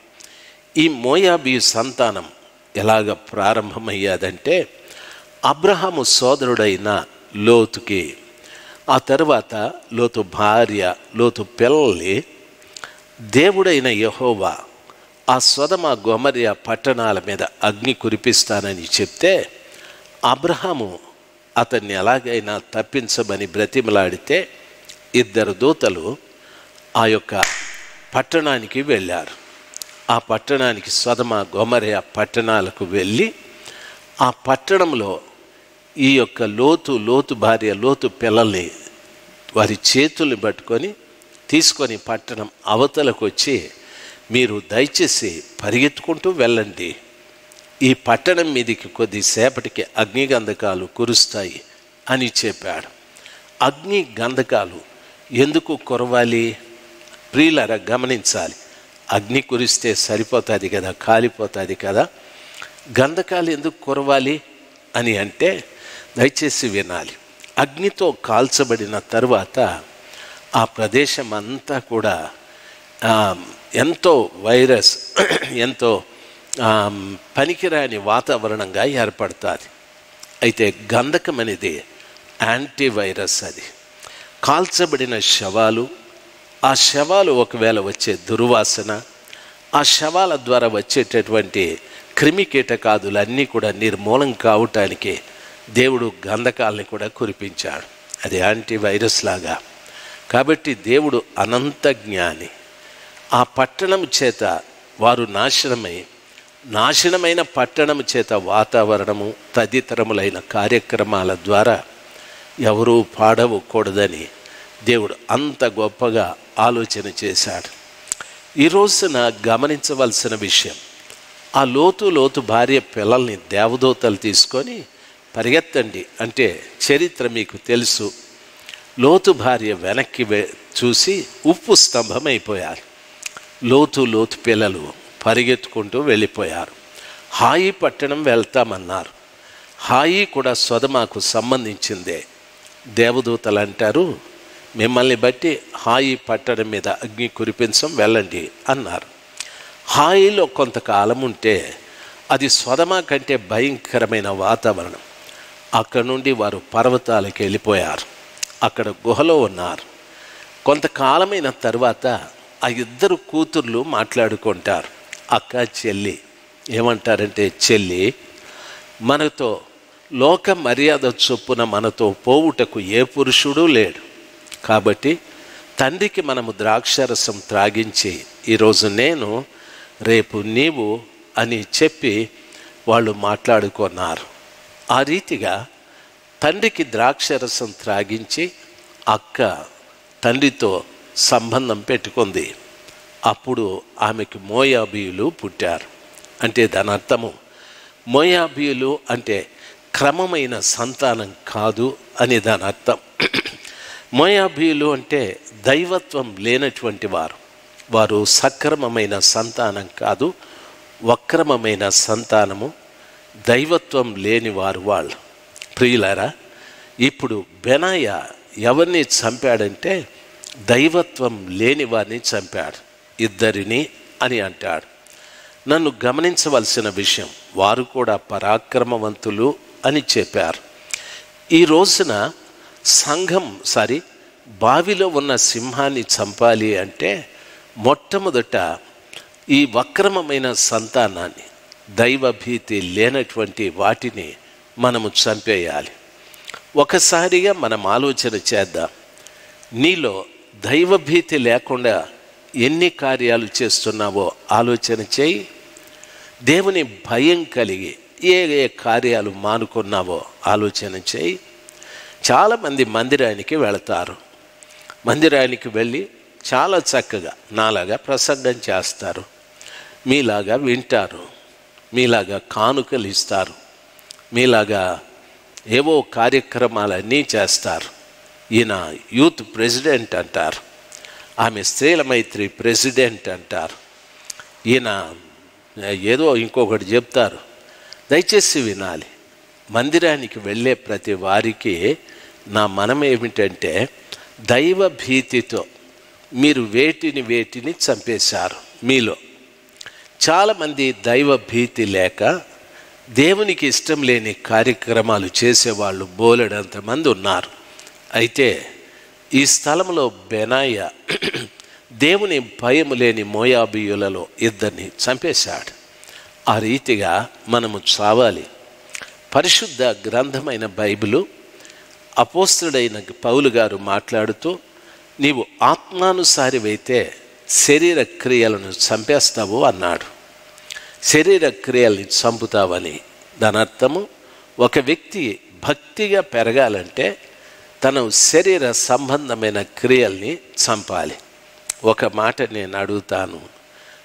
ఈ మోయాబీయు సంతానం ఎలాగ ప్రారంభమయ్యాదంటే, అబ్రహాము సోదరుడైన లోతుకి, ఆ తర్వాత లోతు భార్య, లోతు పిల్లల్ని దేవుడైన యెహోవా ఆ సొదమ గొమొర్రా పట్టణాల మీద అగ్ని కురిపిస్తానని చెప్తే, అబ్రహాము అతన్ని ఎలాగైనా తప్పించమని బ్రతిమలాడితే 2 దూతలు ఆ యొక్క పట్టణానికి వెళ్ళారు. ఆ పట్టణానికి, సొదమ గొమొర్రా పట్టణాలకు వెళ్ళి ఆ పట్టణంలో ఈ యొక్క లోతు భార్య, లోతు పిల్లల్ని వారి చేతుల్ని పట్టుకొని తీసుకొని పట్టణం అవతలకు వచ్చి, మీరు దయచేసి పరిగెత్తుకుంటూ వెళ్ళండి, ఈ పట్టణం మీదికి కొద్దిసేపటికి అగ్ని గంధకాలు కురుస్తాయి అని చెప్పాడు. అగ్ని గంధకాలు ఎందుకు కురవాలి? ప్రియులారా, గమనించాలి. అగ్ని కురిస్తే సరిపోతుంది కదా, కాలిపోతుంది కదా. గంధకాలు ఎందుకు కురవాలి అని అంటే, దయచేసి వినాలి. అగ్నితో కాల్చబడిన తరువాత ఆ ప్రదేశం అంతా కూడా ఎంతో వైరస్, ఎంతో పనికిరాని వాతావరణంగా ఏర్పడుతుంది. అయితే గంధకం అనేది యాంటీవైరస్. అది కాల్చబడిన శవాలు, ఆ శవాలు ఒకవేళ వచ్చే దుర్వాసన, ఆ శవాల ద్వారా వచ్చేటటువంటి క్రిమి కీటకాదులన్నీ కూడా నిర్మూలం కావటానికి దేవుడు గంధకాలని కూడా కురిపించాడు. అది యాంటీవైరస్ లాగా. కాబట్టి దేవుడు అనంత జ్ఞాని. ఆ పట్టణం చేత వారు నాశనమైన పట్టణం చేత వాతావరణము తదితరములైన కార్యక్రమాల ద్వారా ఎవరూ పాడవకూడదని దేవుడు అంత గొప్పగా ఆలోచన చేశాడు. ఈ రోజున గమనించవలసిన విషయం, ఆ లోతు భార్య పిల్లల్ని దేవదూతలు తీసుకొని పరిగెత్తండి అంటే చరిత్ర మీకు తెలుసు. లోతు భార్య వెనక్కి చూసి ఉప్పు స్తంభం అయిపోయారు. లోతు పిల్లలు పరిగెత్తుకుంటూ వెళ్ళిపోయారు. హాయి పట్టణం వెళ్తామన్నారు. హాయి కూడా సొదమకు సంబంధించిందే. దేవదూతలు అంటారు, మిమ్మల్ని బట్టి హాయి పట్టణం మీద అగ్ని కురిపించం, వెళ్ళండి అన్నారు. హాయిలో కొంతకాలం ఉంటే అది సొదమ కంటే భయంకరమైన వాతావరణం. అక్కడ నుండి వారు పర్వతాలకు వెళ్ళిపోయారు. అక్కడ గుహలో ఉన్నారు. కొంతకాలమైన తర్వాత ఆ 2 కూతుర్లు మాట్లాడుకుంటారు. అక్క చెల్లి ఏమంటారంటే, చెల్లి, మనతో లోక మర్యాద చొప్పున మనతో పోవుటకు ఏ పురుషుడు లేడు. కాబట్టి తండ్రికి మనము ద్రాక్షరసం త్రాగించి ఈరోజు నేను, రేపు నీవు అని చెప్పి వాళ్ళు మాట్లాడుకున్నారు. ఆ రీతిగా తండ్రికి ద్రాక్షరసం త్రాగించి అక్క తండ్రితో సంబంధం పెట్టుకుంది. అప్పుడు ఆమెకు మోయాబీయులు పుట్టారు. అంటే దాని అర్థము, మోయాబీయులు అంటే క్రమమైన సంతానం కాదు అని దాని అర్థం. మోయాబీయులు అంటే దైవత్వం లేనటువంటి వారు. వారు సక్రమమైన సంతానం కాదు, వక్రమమైన సంతానము, దైవత్వం లేని వారు వాళ్ళు. ప్రియులారా, ఇప్పుడు బెనాయా ఎవరిని చంపాడంటే దైవత్వం లేని వారిని చంపాడు. ఇద్దరిని అని అంటాడు. నన్ను గమనించవలసిన విషయం, వారు కూడా పరాక్రమవంతులు అని చెప్పారు. ఈ రోజున బావిలో ఉన్న సింహాన్ని చంపాలి అంటే మొట్టమొదట ఈ వక్రమమైన సంతానాన్ని, దైవభీతి లేనటువంటి వాటిని మనము చంపేయాలి. ఒకసారిగా మనం ఆలోచన చేద్దాం. నీలో దైవభీతి లేకుండా ఎన్ని కార్యాలు చేస్తున్నావో ఆలోచన చేయి. దేవుని భయం కలిగి ఏ ఏ కార్యాలు మానుకున్నావో ఆలోచన చేయి. చాలామంది మందిరానికి వెళతారు. మందిరానికి వెళ్ళి చాలా చక్కగా నాలాగా ప్రసంగం చేస్తారు, మీలాగా వింటారు, మీలాగా కానుకలు ఇస్తారు, మీలాగా ఏవో కార్యక్రమాలన్నీ చేస్తారు. ఈయన యూత్ ప్రెసిడెంట్ అంటారు, ఆమె స్త్రీల మైత్రి ప్రెసిడెంట్ అంటారు, ఈయన ఏదో ఇంకొకటి చెప్తారు. దయచేసి వినాలి. మందిరానికి వెళ్ళే ప్రతి వారికి నా మనం ఏమిటంటే, దైవ భీతితో మీరు వేటిని చంపేశారు. మీలో చాలామంది దైవ భీతి లేక దేవునికి ఇష్టం లేని కార్యక్రమాలు చేసేవాళ్ళు బోలెడంతమంది ఉన్నారు. అయితే ఈ స్థలంలో బెనాయా దేవుని భయం లేని మోయాబీయులలో ఇద్దరిని చంపేశాడు. ఆ రీతిగా మనము చావాలి. పరిశుద్ధ గ్రంథమైన బైబిలు అపోస్తలుడైన పౌలు గారు మాట్లాడుతూ, నీవు ఆత్మానుసారివైతే శరీర క్రియలను చంపేస్తావు అన్నాడు. శరీర క్రియల్ని చంపుతావని దాని అర్థము, ఒక వ్యక్తి భక్తిగా పెరగాలంటే తన శరీర సంబంధమైన క్రియల్ని చంపాలి. ఒక మాట నేను అడుగుతాను,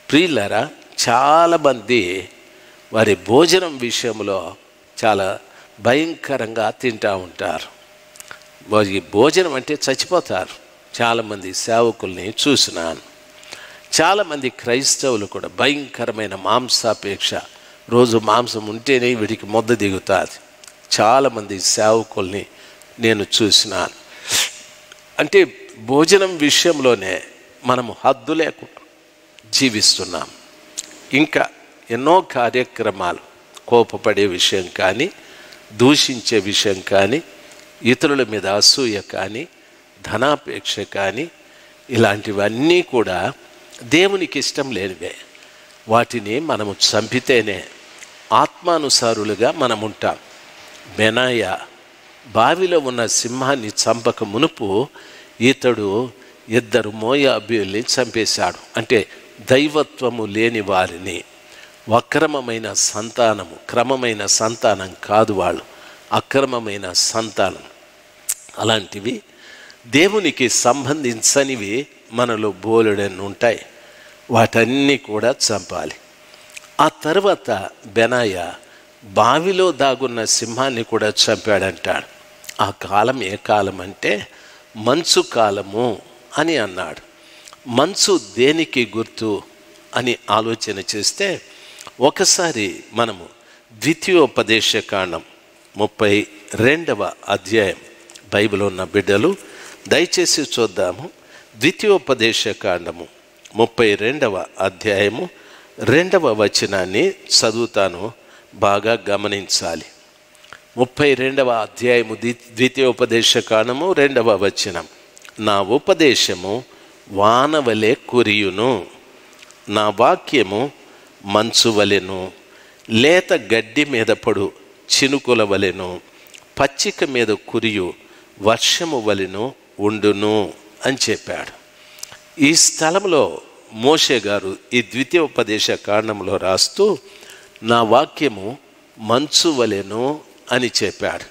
ప్రియులారా, చాలామంది వారి భోజనం విషయంలో చాలా భయంకరంగా తింటూ ఉంటారు. ఈ భోజనం అంటే చచ్చిపోతారు. చాలామంది సేవకుల్ని చూసినాను. చాలామంది క్రైస్తవులు కూడా భయంకరమైన మాంసాపేక్ష, రోజు మాంసం ఉంటేనే వీడికి మొద్ద దిగుతుంది. చాలామంది సేవకుల్ని నేను చూసినాను. అంటే భోజనం విషయంలోనే మనము హద్దు లేకుండా జీవిస్తున్నాం. ఇంకా ఎన్నో కార్యక్రమాలు, కోపపడే విషయం కానీ, దూషించే విషయం కానీ, ఇతరుల మీద అసూయ కానీ, ధనాపేక్ష కానీ, ఇలాంటివన్నీ కూడా దేవునికి ఇష్టం లేనివే. వాటిని మనము చంపితేనే ఆత్మానుసారులుగా మనం ఉంటాం. బెనాయా బావిలో ఉన్న సింహాన్ని చంపక మునుపు ఇతడు ఇద్దరు మోయాబీయుల్ని చంపేశాడు. అంటే దైవత్వము లేని వారిని, వక్రమమైన సంతానము, క్రమమైన సంతానం కాదు వాళ్ళు, అక్రమమైన సంతానం. అలాంటివి దేవునికి సంబంధించనివి మనలో బోలెడన్ని ఉంటాయి. వాటన్నీ కూడా చంపాలి. ఆ తర్వాత బెనాయా బావిలో దాగున్న సింహాన్ని కూడా చంపాడంటాడు. ఆ కాలం ఏ కాలం అంటే మంచు కాలము అని అన్నాడు. మంచు దేనికి గుర్తు అని ఆలోచన చేస్తే, ఒకసారి మనము ద్వితీయోపదేశకాండం 32వ అధ్యాయం, బైబిల్ ఉన్న బిడ్డలు దయచేసి చూద్దాము. ద్వితీయోపదేశకాండము 32వ అధ్యాయము 2వ వచనాన్ని చదువుతాను, బాగా గమనించాలి. 32వ అధ్యాయము ద్వితీయోపదేశకాండము 2వ వచనం. నా ఉపదేశము వానవలే కురియును, నా వాక్యము మంచు వలెను, లేత గడ్డి మీద పడు చినుకుల వలెను, పచ్చిక మీద కురియు వర్షము వలెను ఉండును అని చెప్పాడు. ఈ స్థలంలో మోషే గారు ఈ ద్వితీయోపదేశ కాండంలో రాస్తూ నా వాక్యము మంచు వలెను అని చెప్పాడు.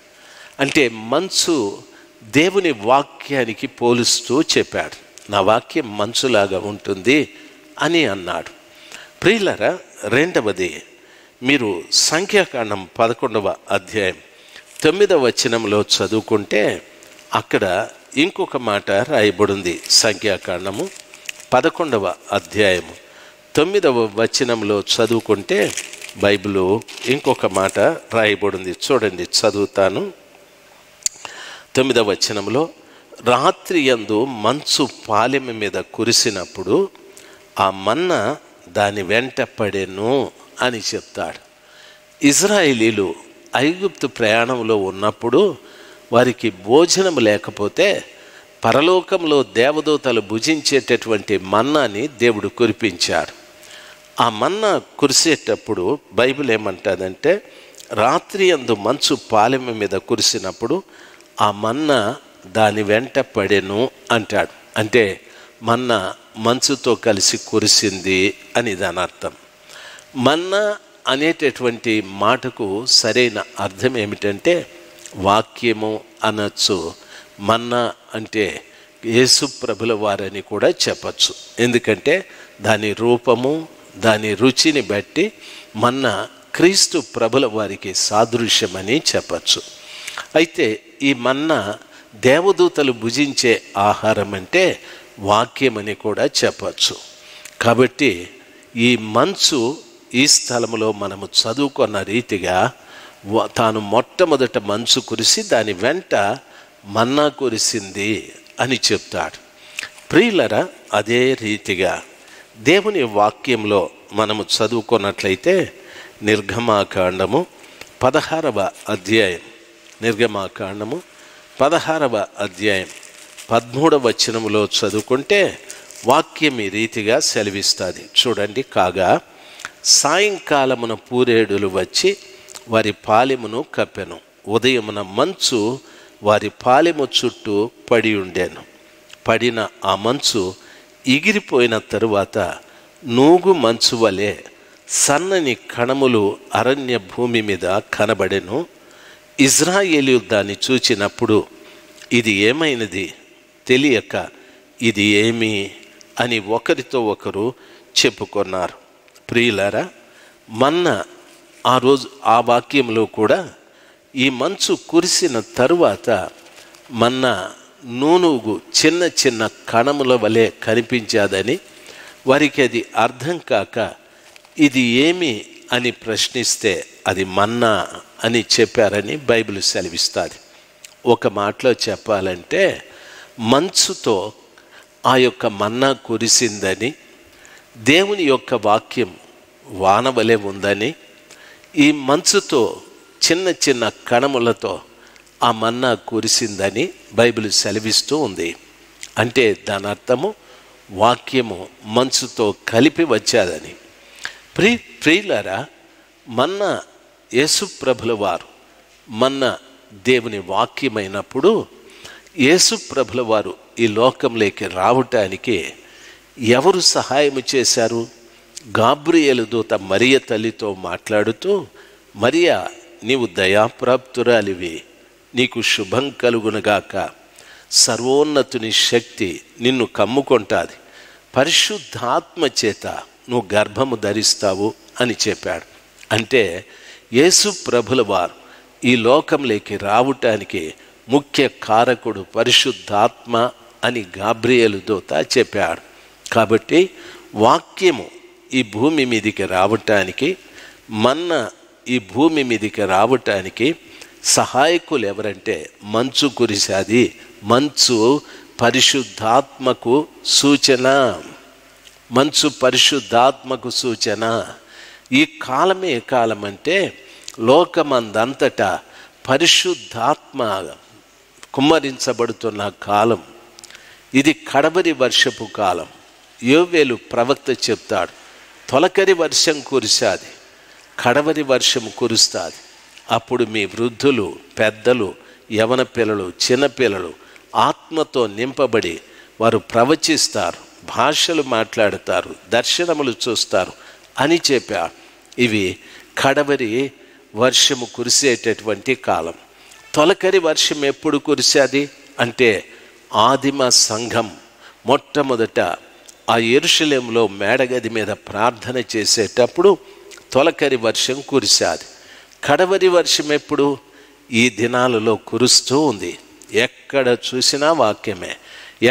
అంటే మంచు దేవుని వాక్యానికి పోలుస్తూ చెప్పాడు. నా వాక్యం మంచులాగా ఉంటుంది అని అన్నాడు. ప్రియులరా, రెండవది, మీరు సంఖ్యాకాండం 11వ అధ్యాయం 9వ వచనంలో చదువుకుంటే అక్కడ ఇంకొక మాట రాయబడింది. సంఖ్యాకాండము 11వ అధ్యాయము 9వ వచనంలో చదువుకుంటే బైబిలు ఇంకొక మాట రాయబడింది. చూడండి, చదువుతాను. 9వ వచనంలో, రాత్రి యందు మంచు పాలెం మీద కురిసినప్పుడు ఆ మన్నా దాని వెంట పడెను అని చెప్తాడు. ఇజ్రాయేలీలు ఐగుప్తు ప్రయాణంలో ఉన్నప్పుడు వారికి భోజనం లేకపోతే పరలోకంలో దేవదూతలు భుజించేటటువంటి మన్నాని దేవుడు కురిపించాడు. ఆ మన్నా కురిసేటప్పుడు బైబిల్ ఏమంటుందంటే, రాత్రి యందు మంచు పాలెం మీద కురిసినప్పుడు ఆ మన్నా దాని వెంట పడెను అంటాడు. అంటే మన్నా మంచుతో కలిసి కురిసింది అని దాని అర్థం. మన్నా అనేటటువంటి మాటకు సరైన అర్థం ఏమిటంటే వాక్యము అనొచ్చు. మన్నా అంటే యేసు ప్రభుల వారని కూడా చెప్పచ్చు. ఎందుకంటే దాని రూపము, దాని రుచిని బట్టి మన్నా క్రీస్తు ప్రభుల వారికి సాదృశ్యమని చెప్పచ్చు. అయితే ఈ మన్నా దేవదూతలు భుజించే ఆహారం అంటే వాక్యమని కూడా చెప్పచ్చు. కాబట్టి ఈ మంచు ఈ స్థలంలో మనము చదువుకున్న రీతిగా తాను మొట్టమొదట మంచు కురిసి దాని వెంట మన్నా కురిసింది అని చెప్తాడు. ప్రియులరా, అదే రీతిగా దేవుని వాక్యంలో మనము చదువుకున్నట్లయితే నిర్గమాకాండము 16వ అధ్యాయం 16వ అధ్యాయం 13వ వచనములో చదువుకుంటే వాక్యం ఈ రీతిగా సెలవిస్తుంది. చూడండి, కాగా సాయంకాలమున పూరేడులు వచ్చి వారి పాలెమును కప్పెను. ఉదయమున మంచు వారి పాలెము చుట్టూ పడి ఉండెను. పడిన ఆ మంచు ఎగిరిపోయిన తరువాత నూగు మంచు వలె సన్నని కణములు అరణ్య భూమి మీద కనబడెను. ఇజ్రాయేలు దాన్ని చూచినప్పుడు ఇది ఏమైనది తెలియక ఇది ఏమి అని ఒకరితో ఒకరు చెప్పుకున్నారు. ప్రియులారా, మన్నా ఆ రోజు ఆ వాక్యంలో కూడా ఈ మంచు కురిసిన తరువాత మన్నా నూనూగు చిన్న చిన్న కణముల వలె కనిపించాదని వారికి అది అర్థం కాక ఇది ఏమి అని ప్రశ్నిస్తే అది మన్నా అని చెప్పారని బైబిల్ సెలవిస్తుంది. ఒక మాటలో చెప్పాలంటే మంచుతో ఆ యొక్క మన్నా కురిసిందని, దేవుని యొక్క వాక్యం వానవలే ఉందని, ఈ మంచుతో చిన్న చిన్న కణములతో ఆ మన్నా కురిసిందని బైబిల్ సెలవిస్తూ ఉంది. అంటే దాని అర్థము వాక్యము మంచుతో కలిపి వచ్చాదని. ప్రియులారా, మన్నా యేసు ప్రభుల వారు మన్నా దేవుని వాక్యమైనప్పుడు యేసు ప్రభుల వారు ఈ లోకంలోకి రావటానికి ఎవరు సహాయము చేశారు? గాబ్రియేలు దూత మరియ తల్లితో మాట్లాడుతూ, మరియా, నీవు దయాప్రాప్తురాలివి, నీకు శుభం కలుగునుగాక, సర్వోన్నతుని శక్తి నిన్ను కమ్ముకొంటాది, పరిశుద్ధాత్మ చేత నువ్వు గర్భము ధరిస్తావు అని చెప్పాడు. అంటే యేసు ప్రభుల వారు ఈ లోకంలోకి రావటానికి ముఖ్య కారకుడు పరిశుద్ధాత్మ అని గాబ్రియేలు దూత చెప్పాడు. కాబట్టి వాక్యము ఈ భూమి మీదికి రావటానికి, మన్నా ఈ భూమి మీదికి రావటానికి సహాయకులు ఎవరంటే మంచు కురిసాది. మంచు పరిశుద్ధాత్మకు సూచన. మంచు పరిశుద్ధాత్మకు సూచన. ఈ కాలమే ఏ కాలం అంటే లోకమందంతటా పరిశుద్ధాత్మ కుమ్మరించబడుతున్న కాలం. ఇది కడవరి వర్షపు కాలం. యోవేలు ప్రవక్త చెప్తాడు, తొలకరి వర్షం కురిసాది, కడవరి వర్షం కురుస్తుంది. అప్పుడు మీ వృద్ధులు, పెద్దలు, యవన పిల్లలు, చిన్నపిల్లలు ఆత్మతో నింపబడి వారు ప్రవచిస్తారు, భాషలు మాట్లాడతారు, దర్శనములు చూస్తారు అని చెప్పారు. ఇవి కడవరి వర్షము కురిసేటటువంటి కాలం. తొలకరి వర్షం ఎప్పుడు కురిసేది అంటే ఆదిమ సంఘం మొట్టమొదట ఆ యెరూషలేములో మేడగది మీద ప్రార్థన చేసేటప్పుడు తొలకరి వర్షం కురిసేది. కడవరి వర్షం ఎప్పుడు? ఈ దినాలలో కురుస్తూ ఉంది. ఎక్కడ చూసినా వాక్యమే,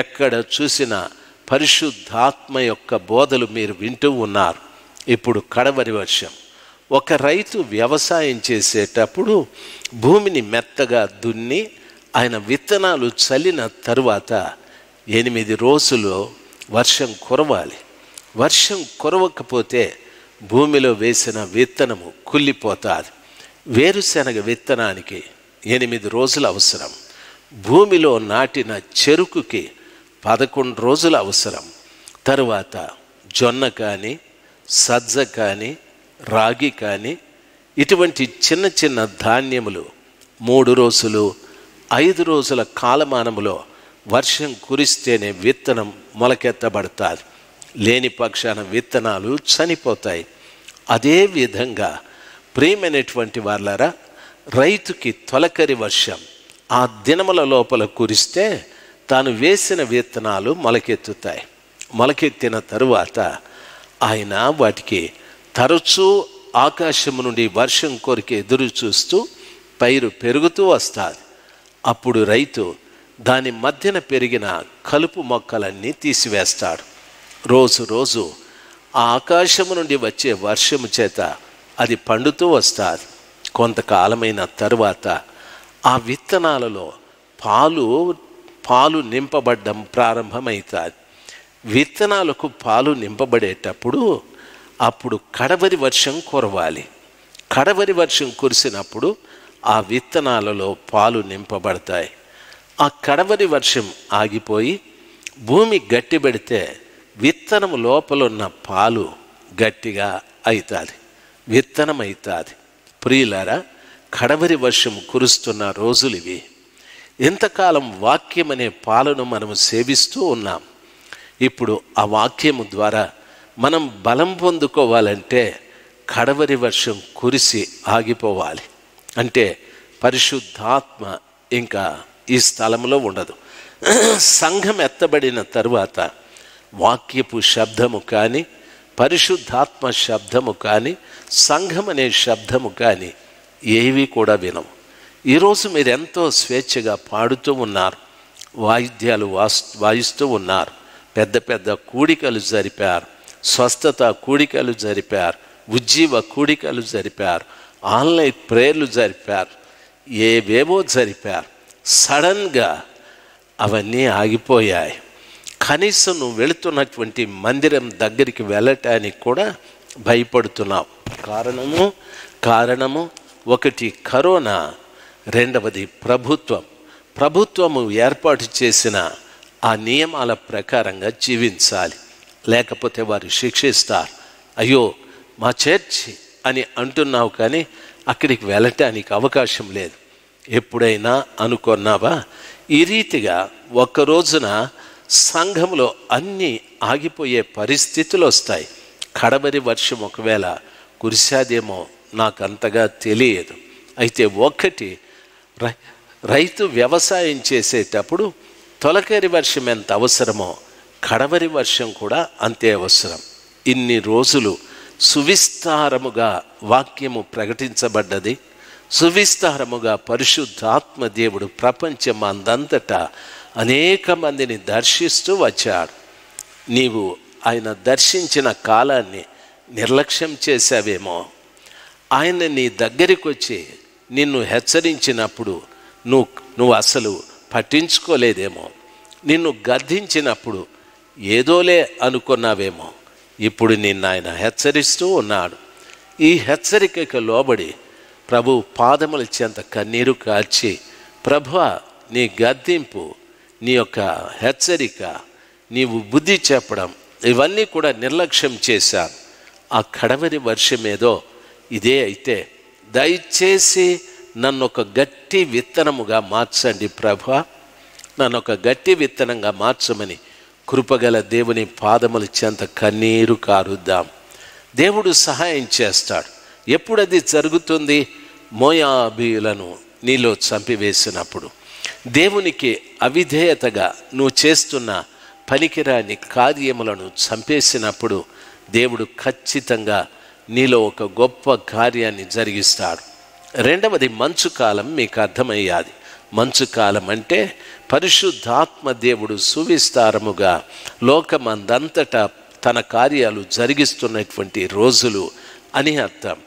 ఎక్కడ చూసినా పరిశుద్ధాత్మ యొక్క బోధలు మీరు వింటూ ఉన్నారు. ఇప్పుడు కడవరి వర్షం. ఒక రైతు వ్యవసాయం చేసేటప్పుడు భూమిని మెత్తగా దున్ని ఆయన విత్తనాలు చల్లిన తరువాత 8 రోజులు వర్షం కురవాలి. వర్షం కురవకపోతే భూమిలో వేసిన విత్తనము కుళ్ళిపోతుంది. వేరుశనగ విత్తనానికి 8 రోజులు అవసరం. భూమిలో నాటిన చెరుకుకి 11 రోజులు అవసరం. తరువాత జొన్న కానీ, సజ్జ కానీ, రాగి కానీ, ఇటువంటి చిన్న చిన్న ధాన్యములు 3 రోజులు 5 రోజుల కాలమానములో వర్షం కురిస్తేనే విత్తనం మొలకెత్తబడతాది. లేని పక్షాన విత్తనాలు చనిపోతాయి. అదే విధంగా ప్రియమైనటువంటి వాళ్ళారా, రైతుకి తొలకరి వర్షం ఆ దినముల లోపల కురిస్తే తాను వేసిన విత్తనాలు మొలకెత్తుతాయి. మొలకెత్తిన తరువాత ఆయన వాటికి తరచూ ఆకాశము నుండి వర్షం కొరికి ఎదురు చూస్తూ పైరు పెరుగుతూ వస్తుంది. అప్పుడు రైతు దాని మధ్యన పెరిగిన కలుపు మొక్కలన్నీ తీసివేస్తాడు. రోజు రోజు ఆ ఆకాశము నుండి వచ్చే వర్షము చేత అది పండుతూ వస్తుంది. కొంతకాలమైన తరువాత ఆ విత్తనాలలో పాలు నింపబడ్డం ప్రారంభమవుతుంది. విత్తనాలకు పాలు నింపబడేటప్పుడు అప్పుడు కడవరి వర్షం కురవాలి. కడవరి వర్షం కురిసినప్పుడు ఆ విత్తనాలలో పాలు నింపబడతాయి. ఆ కడవరి వర్షం ఆగిపోయి భూమి గట్టిబడితే విత్తనం లోపలున్న పాలు గట్టిగా అవుతుంది, విత్తనం అవుతుంది. ప్రియులారా, కడవరి వర్షం కురుస్తున్న రోజులు ఇవి. ఎంతకాలం వాక్యం అనే పాలను మనము సేవిస్తూ ఉన్నాం. ఇప్పుడు ఆ వాక్యము ద్వారా మనం బలం పొందుకోవాలంటే కడవరి వర్షం కురిసి ఆగిపోవాలి. అంటే పరిశుద్ధాత్మ ఇంకా ఈ స్థలంలో ఉండదు. సంఘం ఎత్తబడిన తరువాత వాక్యపు శబ్దము కానీ, పరిశుద్ధాత్మ శబ్దము కానీ, సంఘం అనే శబ్దము కానీ ఏవి కూడా వినము. ఈరోజు మీరు ఎంతో స్వేచ్ఛగా పాడుతూ ఉన్నారు, వాయిద్యాలు వాయిస్తూ ఉన్నారు, పెద్ద పెద్ద కూడికలు జరిపారు, స్వస్థత కూడికలు జరిపారు, ఉజ్జీవ కూడికలు జరిపారు, ఆన్లైన్ ప్రేయర్లు జరిపారు, ఏవేవో జరిపారు. సడన్గా అవన్నీ ఆగిపోయాయి. కనీసం నువ్వు వెళుతున్నటువంటి మందిరం దగ్గరికి వెళ్ళటానికి కూడా భయపడుతున్నావు. కారణము ఒకటి కరోనా, రెండవది ప్రభుత్వము ఏర్పాటు చేసిన ఆ నియమాల ప్రకారంగా జీవించాలి, లేకపోతే వారు శిక్షిస్తారు. అయ్యో మా చర్చి అని అంటున్నావు కానీ అక్కడికి వెళ్ళటానికి అవకాశం లేదు. ఎప్పుడైనా అనుకున్నావా? ఈ రీతిగా ఒక్క రోజున సంఘంలో అన్నీ ఆగిపోయే పరిస్థితులు వస్తాయి. కడవరి వర్షం ఒకవేళ కురిసాదేమో నాకు అంతగా తెలియదు. అయితే ఒక్కటి, రైతు వ్యవసాయం చేసేటప్పుడు తొలకరి వర్షం ఎంత అవసరమో కడవరి వర్షం కూడా అంతే అవసరం. ఇన్ని రోజులు సువిస్తారముగా వాక్యము ప్రకటించబడ్డది. సువిస్తారముగా పరిశుద్ధాత్మ దేవుడు ప్రపంచం అందంతటా అనేక మందిని దర్శిస్తూ వచ్చాడు. నీవు ఆయన దర్శించిన కాలాన్ని నిర్లక్ష్యం చేశావేమో. ఆయన నీ దగ్గరికి వచ్చి నిన్ను హెచ్చరించినప్పుడు నువ్వు అసలు పట్టించుకోలేదేమో. నిన్ను గద్దించినప్పుడు ఏదోలే అనుకున్నావేమో. ఇప్పుడు నిన్ను ఆయన హెచ్చరిస్తూ ఉన్నాడు. ఈ హెచ్చరికకు లోబడి ప్రభు పాదముల చెంత కన్నీరు కార్చి, ప్రభువా నీ గద్దింపు, నీ యొక్క హెచ్చరిక, నీవు బుద్ధి చెప్పడం, ఇవన్నీ కూడా నిర్లక్ష్యం చేశాను. ఆ కడవరి వర్షం ఏదో ఇదే అయితే దయచేసి నన్ను ఒక గట్టి విత్తనముగా మార్చండి ప్రభువా, నన్ను ఒక గట్టి విత్తనంగా మార్చమని కృపగల దేవుని పాదముల చెంత కన్నీరు కారుద్దాం. దేవుడు సహాయం చేస్తాడు. ఎప్పుడు అది జరుగుతుంది? మోయాబీయులను నీలో చంపివేసినప్పుడు, దేవునికి అవిధేయతగా నువ్వు చేస్తున్న పనికిరాని కార్యములను చంపేసినప్పుడు దేవుడు ఖచ్చితంగా నీలో ఒక గొప్ప కార్యాన్ని జరిగిస్తాడు. రెండవది మంచు కాలం. మీకు అర్థమయ్యాది. మంచు కాలం అంటే పరిశుద్ధాత్మ దేవుడు సువిస్తారముగా లోకమందంతటా తన కార్యాలు జరిగిస్తున్నటువంటి రోజులు అని అర్థం.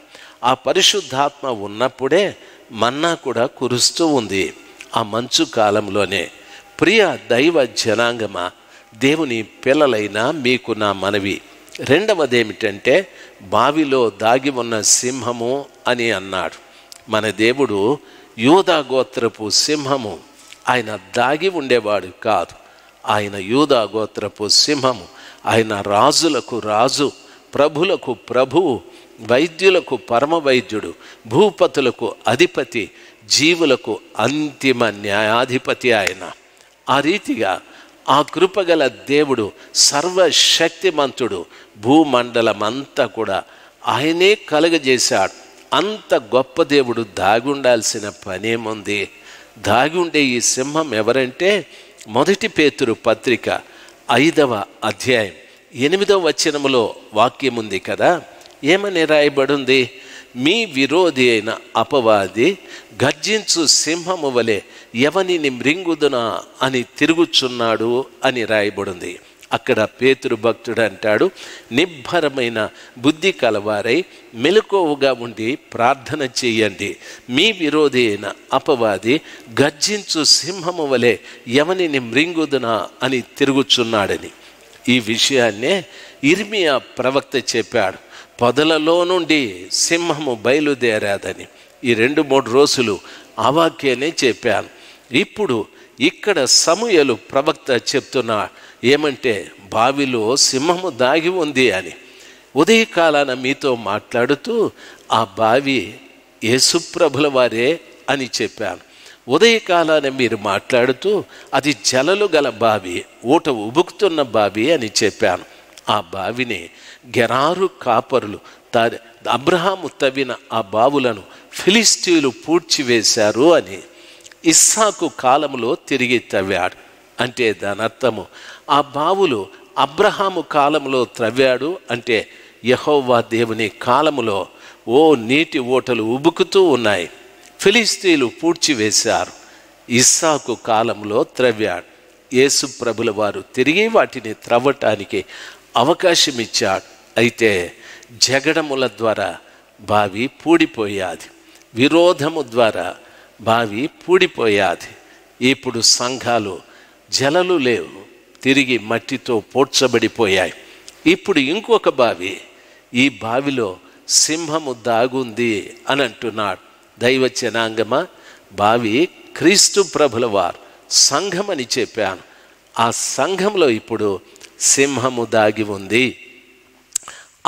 ఆ పరిశుద్ధాత్మ ఉన్నప్పుడే మన్నా కూడా కురుస్తూ ఉంది ఆ మంచు కాలంలోనే. ప్రియ దైవ జనాంగమా, దేవుని పిల్లలైనా మీకు నా మనవి. రెండవదేమిటంటే బావిలో దాగి ఉన్న సింహము అని అన్నాడు. మన దేవుడు యూదా గోత్రపు సింహము. ఆయన దాగి ఉండేవాడు కాదు, ఆయన యూదా గోత్రపు సింహము. ఆయన రాజులకు రాజు, ప్రభులకు ప్రభువు, వైద్యులకు పరమ వైద్యుడు, భూపతులకు అధిపతి, జీవులకు అంతిమ న్యాయాధిపతి ఆయన. ఆ రీతిగా ఆ కృపగల దేవుడు సర్వశక్తిమంతుడు. భూమండలమంతా కూడా ఆయనే కలుగజేశాడు. అంత గొప్ప దేవుడు దాగి ఉండాల్సిన పనేముంది? దాగి ఉండే ఈ సింహం ఎవరంటే మొదటి పేతురు పత్రిక 5వ అధ్యాయం 8వ వచనములో వాక్యం ఉంది కదా. ఏమని రాయబడింది? మీ విరోధి అయిన అపవాది గర్జించు సింహము వలె ఎవనిని మృంగుదునా అని తిరుగుచున్నాడు అని రాయబడింది. అక్కడ పేతురు భక్తుడు అంటాడు, నిబ్బరమైన బుద్ధి కలవారై మెలకువగా ఉండి ప్రార్థన చేయండి. మీ విరోధి అయిన అపవాది గర్జించు సింహము వలె ఎవనిని మృంగుదునా అని తిరుగుచున్నాడని. ఈ విషయాన్నే ఇర్మియా ప్రవక్త చెప్పాడు. పొదలలో నుండి సింహము బయలుదేరాదని. ఈ 2-3 రోజులు ఆ వాక్యాన్ని చెప్పాను. ఇప్పుడు ఇక్కడ సమూయేలు ప్రవక్త చెప్తున్నా ఏమంటే బావిలో సింహము దాగి ఉంది అని. ఉదయకాలాన మీతో మాట్లాడుతూ ఆ బావి యేసుప్రభుల వారే అని చెప్పాను. ఉదయకాలాన మీరు మాట్లాడుతూ అది జలలు గల బావి, ఊట ఉబుకుతున్న బావి అని చెప్పాను. ఆ బావిని గెరారు కాపరులు అబ్రహాము తవ్విన ఆ బావులను ఫిలిస్తీయులు పూడ్చివేశారు అని. ఇస్సాకు కాలంలో తిరిగి తవ్వాడు అంటే దాని అర్థము ఆ బావులు అబ్రహాము కాలంలో త్రవ్వాడు అంటే యెహోవా దేవుని కాలములో నీటి ఓటలు ఉబుకుతూ ఉన్నాయి. ఫిలిస్తీయులు పూడ్చివేశారు. ఇస్సాకు కాలంలో త్రవ్వాడు. యేసు ప్రభుల వారు తిరిగి వాటిని త్రవ్వటానికి అవకాశం ఇచ్చాడు. అయితే జగడముల ద్వారా బావి పూడిపోయాది, విరోధము ద్వారా బావి పూడిపోయాది. ఇప్పుడు సంఘాలు జలలు లేవు, తిరిగి మట్టితో పోడ్చబడిపోయాయి. ఇప్పుడు ఇంకొక బావి, ఈ బావిలో సింహము దాగుంది అని అంటున్నాడు. దైవ జనాంగమా, బావి క్రీస్తు ప్రభుల వారు సంఘమని చెప్పాను. ఆ సంఘంలో ఇప్పుడు సింహము దాగి ఉంది.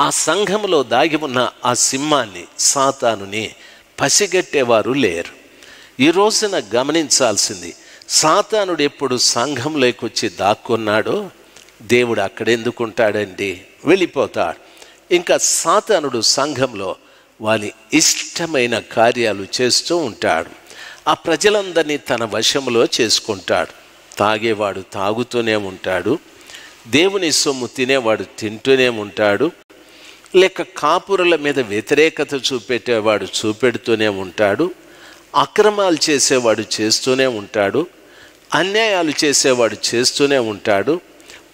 ఆ సంఘంలో దాగి ఉన్న ఆ సింహాన్ని, సాతానుని పసిగట్టేవారు లేరు. ఈ రోజున గమనించాల్సింది, సాతానుడు ఎప్పుడు సంఘంలోకి వచ్చి దాక్కున్నాడో దేవుడు అక్కడెందుకుంటాడండి? వెళ్ళిపోతాడు. ఇంకా సాతానుడు సంఘంలో వాని ఇష్టమైన కార్యాలు చేస్తూ ఉంటాడు. ఆ ప్రజలందరినీ తన వశంలో చేసుకుంటాడు. తాగేవాడు తాగుతూనే ఉంటాడు, దేవుని సొమ్ము తినేవాడు తింటూనే ఉంటాడు, లేక కాపురుల మీద వ్యతిరేకత చూపెట్టేవాడు చూపెడుతూనే ఉంటాడు, అక్రమాలు చేసేవాడు చేస్తూనే ఉంటాడు, అన్యాయాలు చేసేవాడు చేస్తూనే ఉంటాడు,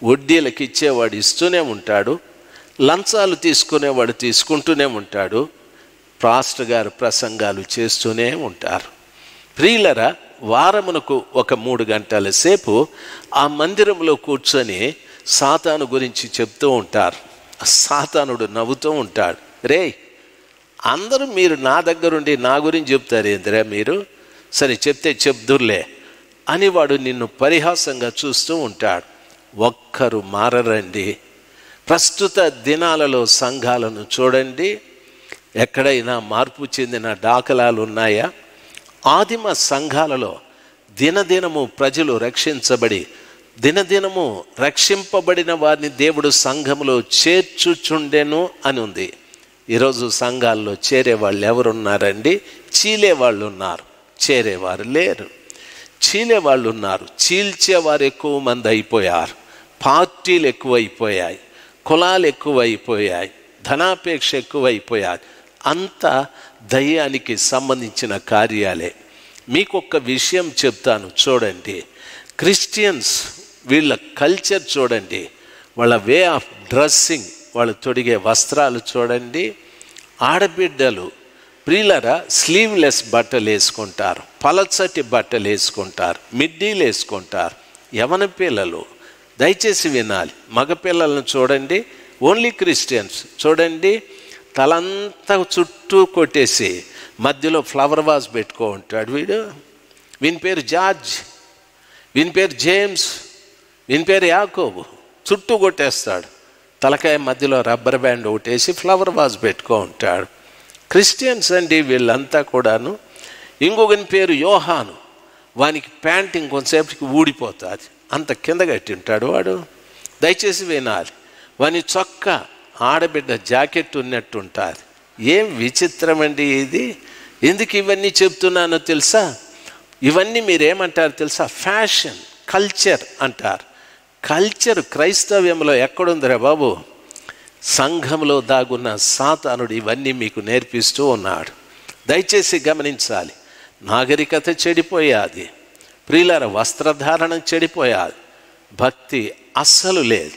వడ్డీలకు ఇచ్చేవాడు ఇస్తూనే ఉంటాడు, లంచాలు తీసుకునేవాడు తీసుకుంటూనే ఉంటాడు, పాస్టర్ గారు ప్రసంగాలు చేస్తూనే ఉంటారు. ప్రియులరా, వారమునకు ఒక 3 గంటల సేపు ఆ మందిరంలో కూర్చొని సాతాను గురించి చెప్తూ ఉంటారు. సాతానుడు నవ్వుతూ ఉంటాడు. రే, అందరూ మీరు నా దగ్గరుండి నా గురించి చెప్తారు ఏందిరా మీరు, సరే చెప్తే చెప్దుర్లే అని వాడు నిన్ను పరిహాసంగా చూస్తూ ఉంటాడు. ఒక్కరు మారరండి. ప్రస్తుత దినాలలో సంఘాలను చూడండి, ఎక్కడైనా మార్పు చెందిన దాఖలాలు ఉన్నాయా? ఆదిమ సంఘాలలో దినదినము ప్రజలు రక్షించబడి దినదినము రక్షింపబడిన వారిని దేవుడు సంఘములో చేర్చుచుండెను అని ఉంది. ఈరోజు సంఘాల్లో చేరేవాళ్ళు ఎవరున్నారండి? చీలేవాళ్ళు ఉన్నారు, చేరేవారు లేరు. చీలేవాళ్ళు ఉన్నారు, చీల్చేవారు ఎక్కువ మంది అయిపోయారు. పార్టీలు ఎక్కువైపోయాయి, కులాలు ఎక్కువైపోయాయి, ధనాపేక్ష ఎక్కువైపోయాయి. అంతా దయ్యానికి సంబంధించిన కార్యాలే. మీకు ఒక్క విషయం చెప్తాను చూడండి. క్రిస్టియన్స్ వీళ్ళ కల్చర్ చూడండి, వాళ్ళ వే ఆఫ్ డ్రెస్సింగ్, వాళ్ళు తొడిగే వస్త్రాలు చూడండి. ఆడబిడ్డలు ప్రియులారా స్లీవ్లెస్ బట్టలు వేసుకుంటారు, పలచటి బట్టలు వేసుకుంటారు, మిడ్డీలు వేసుకుంటారు. యవన పిల్లలు దయచేసి వినాలి, మగపిల్లలను చూడండి, ఓన్లీ క్రిస్టియన్స్ చూడండి, తలంతా చుట్టూ కొట్టేసి మధ్యలో ఫ్లవర్ వాజ్ పెట్టుకో ఉంటాడు. వీని పేరు జార్జ్, వీని పేరు జేమ్స్, వీని పేరు యాకోబు. చుట్టూ కొట్టేస్తాడు, తలకాయ మధ్యలో రబ్బర్ బ్యాండ్ ఒకటేసి ఫ్లవర్ వాజ్ పెట్టుకో ఉంటాడు. క్రిస్టియన్స్ అండి వీళ్ళంతా కూడాను. ఇంకొకని పేరు యోహాను, వానికి ప్యాంట్ ఇంకొంతసేపటికి ఊడిపోతుంది, అంత కింద కట్టి ఉంటాడు వాడు. దయచేసి వినాలి, వాని చొక్క ఆడబిడ్డ జాకెట్ ఉన్నట్టు ఉంటుంది. ఏం విచిత్రం అండి ఇది. ఎందుకు ఇవన్నీ చెప్తున్నానో తెలుసా? ఇవన్నీ మీరేమంటారు తెలుసా? ఫ్యాషన్, కల్చర్ అంటారు. కల్చర్ క్రైస్తవ్యంలో ఎక్కడుందిరా బాబు? సంఘంలో దాగున్న సాతానుడు ఇవన్నీ మీకు నేర్పిస్తూ ఉన్నాడు. దయచేసి గమనించాలి. నాగరికత చెడిపోయాది, ప్రియులార వస్త్రధారణ చెడిపోయాది, భక్తి అస్సలు లేదు.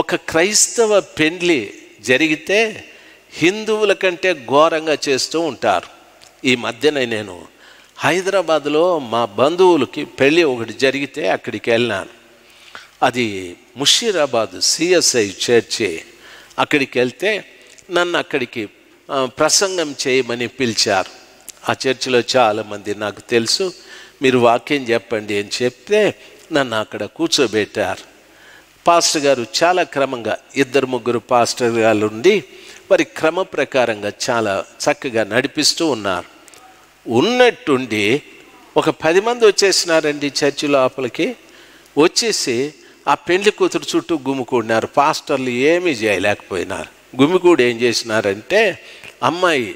ఒక క్రైస్తవ పెండ్లి జరిగితే హిందువుల కంటే ఘోరంగా చేస్తూ ఉంటారు. ఈ మధ్యన నేను హైదరాబాద్లో మా బంధువులకి పెళ్ళి ఒకటి జరిగితే అక్కడికి వెళ్ళినాను. అది ముషీరాబాద్ సిఎస్ఐ చర్చి. అక్కడికి వెళ్తే నన్ను అక్కడికి ప్రసంగం చేయమని పిలిచారు. ఆ చర్చిలో చాలామంది నాకు తెలుసు, మీరు వాక్యం చెప్పండి అని చెప్తే నన్ను అక్కడ కూర్చోబెట్టారు. పాస్టర్ గారు చాలా క్రమంగా 2-3 పాస్టర్ గారు ఉండి వారి క్రమ ప్రకారంగా చాలా చక్కగా నడిపిస్తూ ఉన్నారు. ఉన్నట్టుండి ఒక 10 మంది వచ్చేసినారండి చర్చి లోపలికి. వచ్చేసి ఆ పెళ్లి కూతురు చుట్టూ గుమికూడినారు. పాస్టర్లు ఏమీ చేయలేకపోయినారు. గుమికూడి ఏం చేసినారంటే అమ్మాయి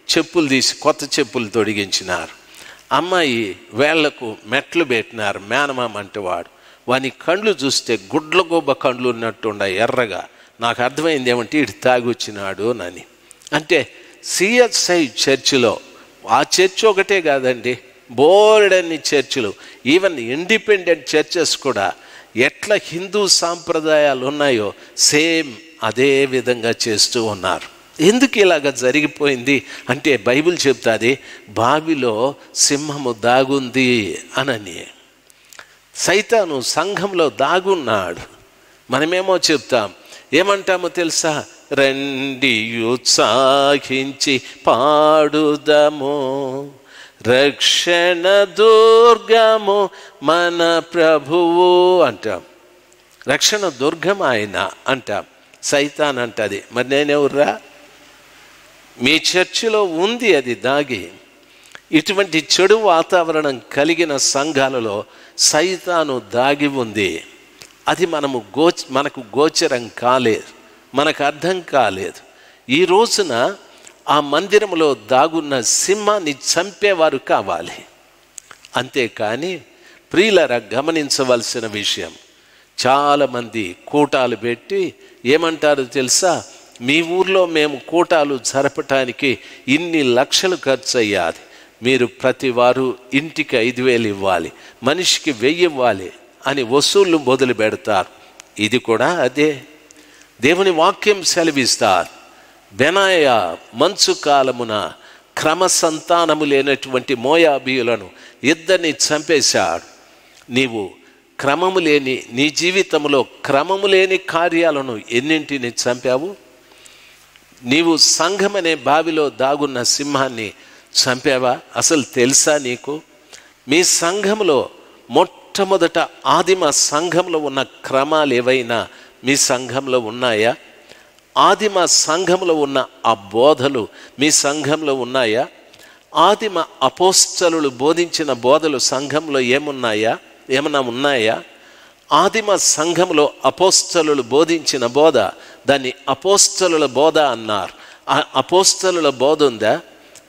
చెప్పులు తీసి కొత్త చెప్పులు తొడిగించినారు. అమ్మాయి వేళ్లకు మెట్లు పెట్టినారు. మేనమామ అంటే వాని కళ్ళు చూస్తే గుడ్ల గొబ్బ కళ్ళు ఉన్నట్టుండ ఎర్రగా. నాకు అర్థమైంది ఏమంటే ఇటు తాగి వచ్చినాడు అని. అంటే సిఎస్ఐ చర్చిలో, ఆ చర్చ్ ఒకటే కాదండి, బోర్డన్ని చర్చిలు, ఈవెన్ ఇండిపెండెంట్ చర్చెస్ కూడా ఎట్లా హిందూ సాంప్రదాయాలు ఉన్నాయో సేమ్ అదే విధంగా చేస్తూ ఉన్నారు. ఎందుకు ఇలాగ జరిగిపోయింది అంటే బైబిల్ చెప్తాది బావిలో సింహము దాగుంది అనని. సైతాను సంఘంలో దాగున్నాడు. మనమేమో చెప్తాం, ఏమంటామో తెలుసా? రండి ఉత్సాహించి పాడుదము, రక్షణ దుర్గము మన ప్రభువు అంటాం. రక్షణ దుర్గం ఆయన అంటాం. సైతాన్ అంటది. మరి నేనెవర్రా? మీ చర్చిలో ఉంది అది దాగి. ఇటువంటి చెడు వాతావరణం కలిగిన సంఘాలలో సైతాను దాగి ఉంది. అది మనకు గోచరం కాలేదు, మనకు అర్థం కాలేదు. ఈ రోజున ఆ మందిరంలో దాగున్న సింహాన్ని చంపేవారు కావాలి. అంతేకాని ప్రియులరా గమనించవలసిన విషయం, చాలామంది కూటాలు పెట్టి ఏమంటారు తెలుసా? మీ ఊర్లో మేము కూటాలు జరపటానికి ఇన్ని లక్షలు ఖర్చు అయ్యాది, మీరు ప్రతి వారు ఇంటికి 5,000 ఇవ్వాలి, మనిషికి 1,000 ఇవ్వాలి అని వసూళ్ళు మొదలు పెడతారు. ఇది కూడా అదే. దేవుని వాక్యం సెలవిస్తారు, బెనాయ మంచు కాలమున క్రమ సంతానము లేనటువంటి మోయాబీయులను 2 చంపేశాడు. నీవు క్రమము లేని, నీ జీవితంలో క్రమము లేని కార్యాలను ఎన్నింటిని చంపావు? నీవు సంఘమనే బావిలో దాగున్న సింహాన్ని చంపావా? అసలు తెలుసా నీకు? మీ సంఘంలో మొట్టమొదట ఆదిమ సంఘంలో ఉన్న క్రమాలు ఏవైనా మీ సంఘంలో ఉన్నాయా? ఆదిమ సంఘంలో ఉన్న ఆ బోధలు మీ సంఘంలో ఉన్నాయా? ఆదిమ అపోస్తలులు బోధించిన బోధలు సంఘంలో ఏమన్నా ఉన్నాయా? ఆదిమ సంఘంలో అపోస్తలులు బోధించిన బోధ, దాన్ని అపోస్తలుల బోధ అన్నారు. ఆ అపోస్తలుల బోధ ఉందా?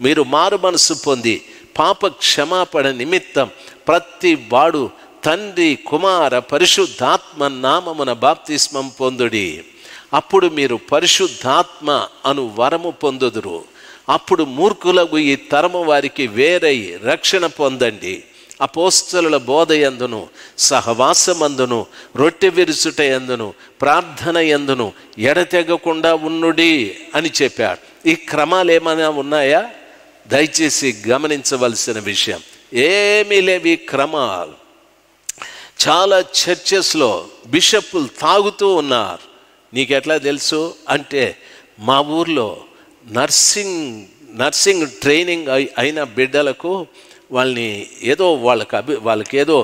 మీరు మారు మనసు పొంది పాప క్షమాపణ నిమిత్తం ప్రతి వాడు తండ్రి కుమార పరిశుద్ధాత్మ నామమున బాప్తిస్మం పొందుడి, అప్పుడు మీరు పరిశుద్ధాత్మ అను వరము పొందుదురు. అప్పుడు మూర్ఖులకు ఈ తరము వారికి వేరై రక్షణ పొందండి. అపోస్తలుల బోధ యందును, సహవాసమందును, రొట్టె విరుచుట యందును, ప్రార్థన యందును ఎడతెగకుండా ఉండుడి అని చెప్పాడు. ఈ క్రమాలు ఏమైనా ఉన్నాయా? దయచేసి గమనించవలసిన విషయం, ఏమీ లేవు ఈ క్రమాలు. చాలా చర్చెస్లో బిషప్పులు తాగుతూ ఉన్నారు. నీకెట్లా తెలుసు అంటే, మా ఊర్లో నర్సింగ్ ట్రైనింగ్ అయిన బిడ్డలకు వాళ్ళని ఏదో వాళ్ళకి ఏదో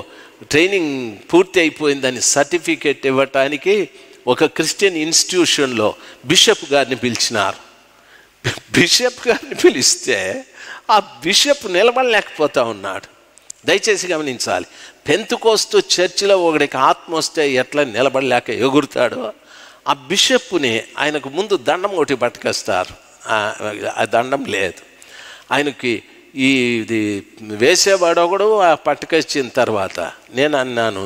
ట్రైనింగ్ పూర్తి అయిపోయిందని సర్టిఫికేట్ ఇవ్వటానికి ఒక క్రిస్టియన్ ఇన్స్టిట్యూషన్లో బిషప్ గారిని పిలిచినారు. బిషప్ గారిని పిలిస్తే ఆ బిషప్ నిలబడలేకపోతా ఉన్నాడు. దయచేసి గమనించాలి, పెంతుకోస్తు చర్చిలో ఒకడికి ఆత్మ వస్తే ఎట్లా నిలబడలేక ఎగురుతాడో, ఆ బిషప్ని ఆయనకు ముందు దండం ఒకటి పట్టుకొస్తారు. ఆ దండం లేదు ఆయనకి. ఇది వేసేవాడు ఒకడు ఆ పట్టుకొచ్చిన తర్వాత నేను అన్నాను,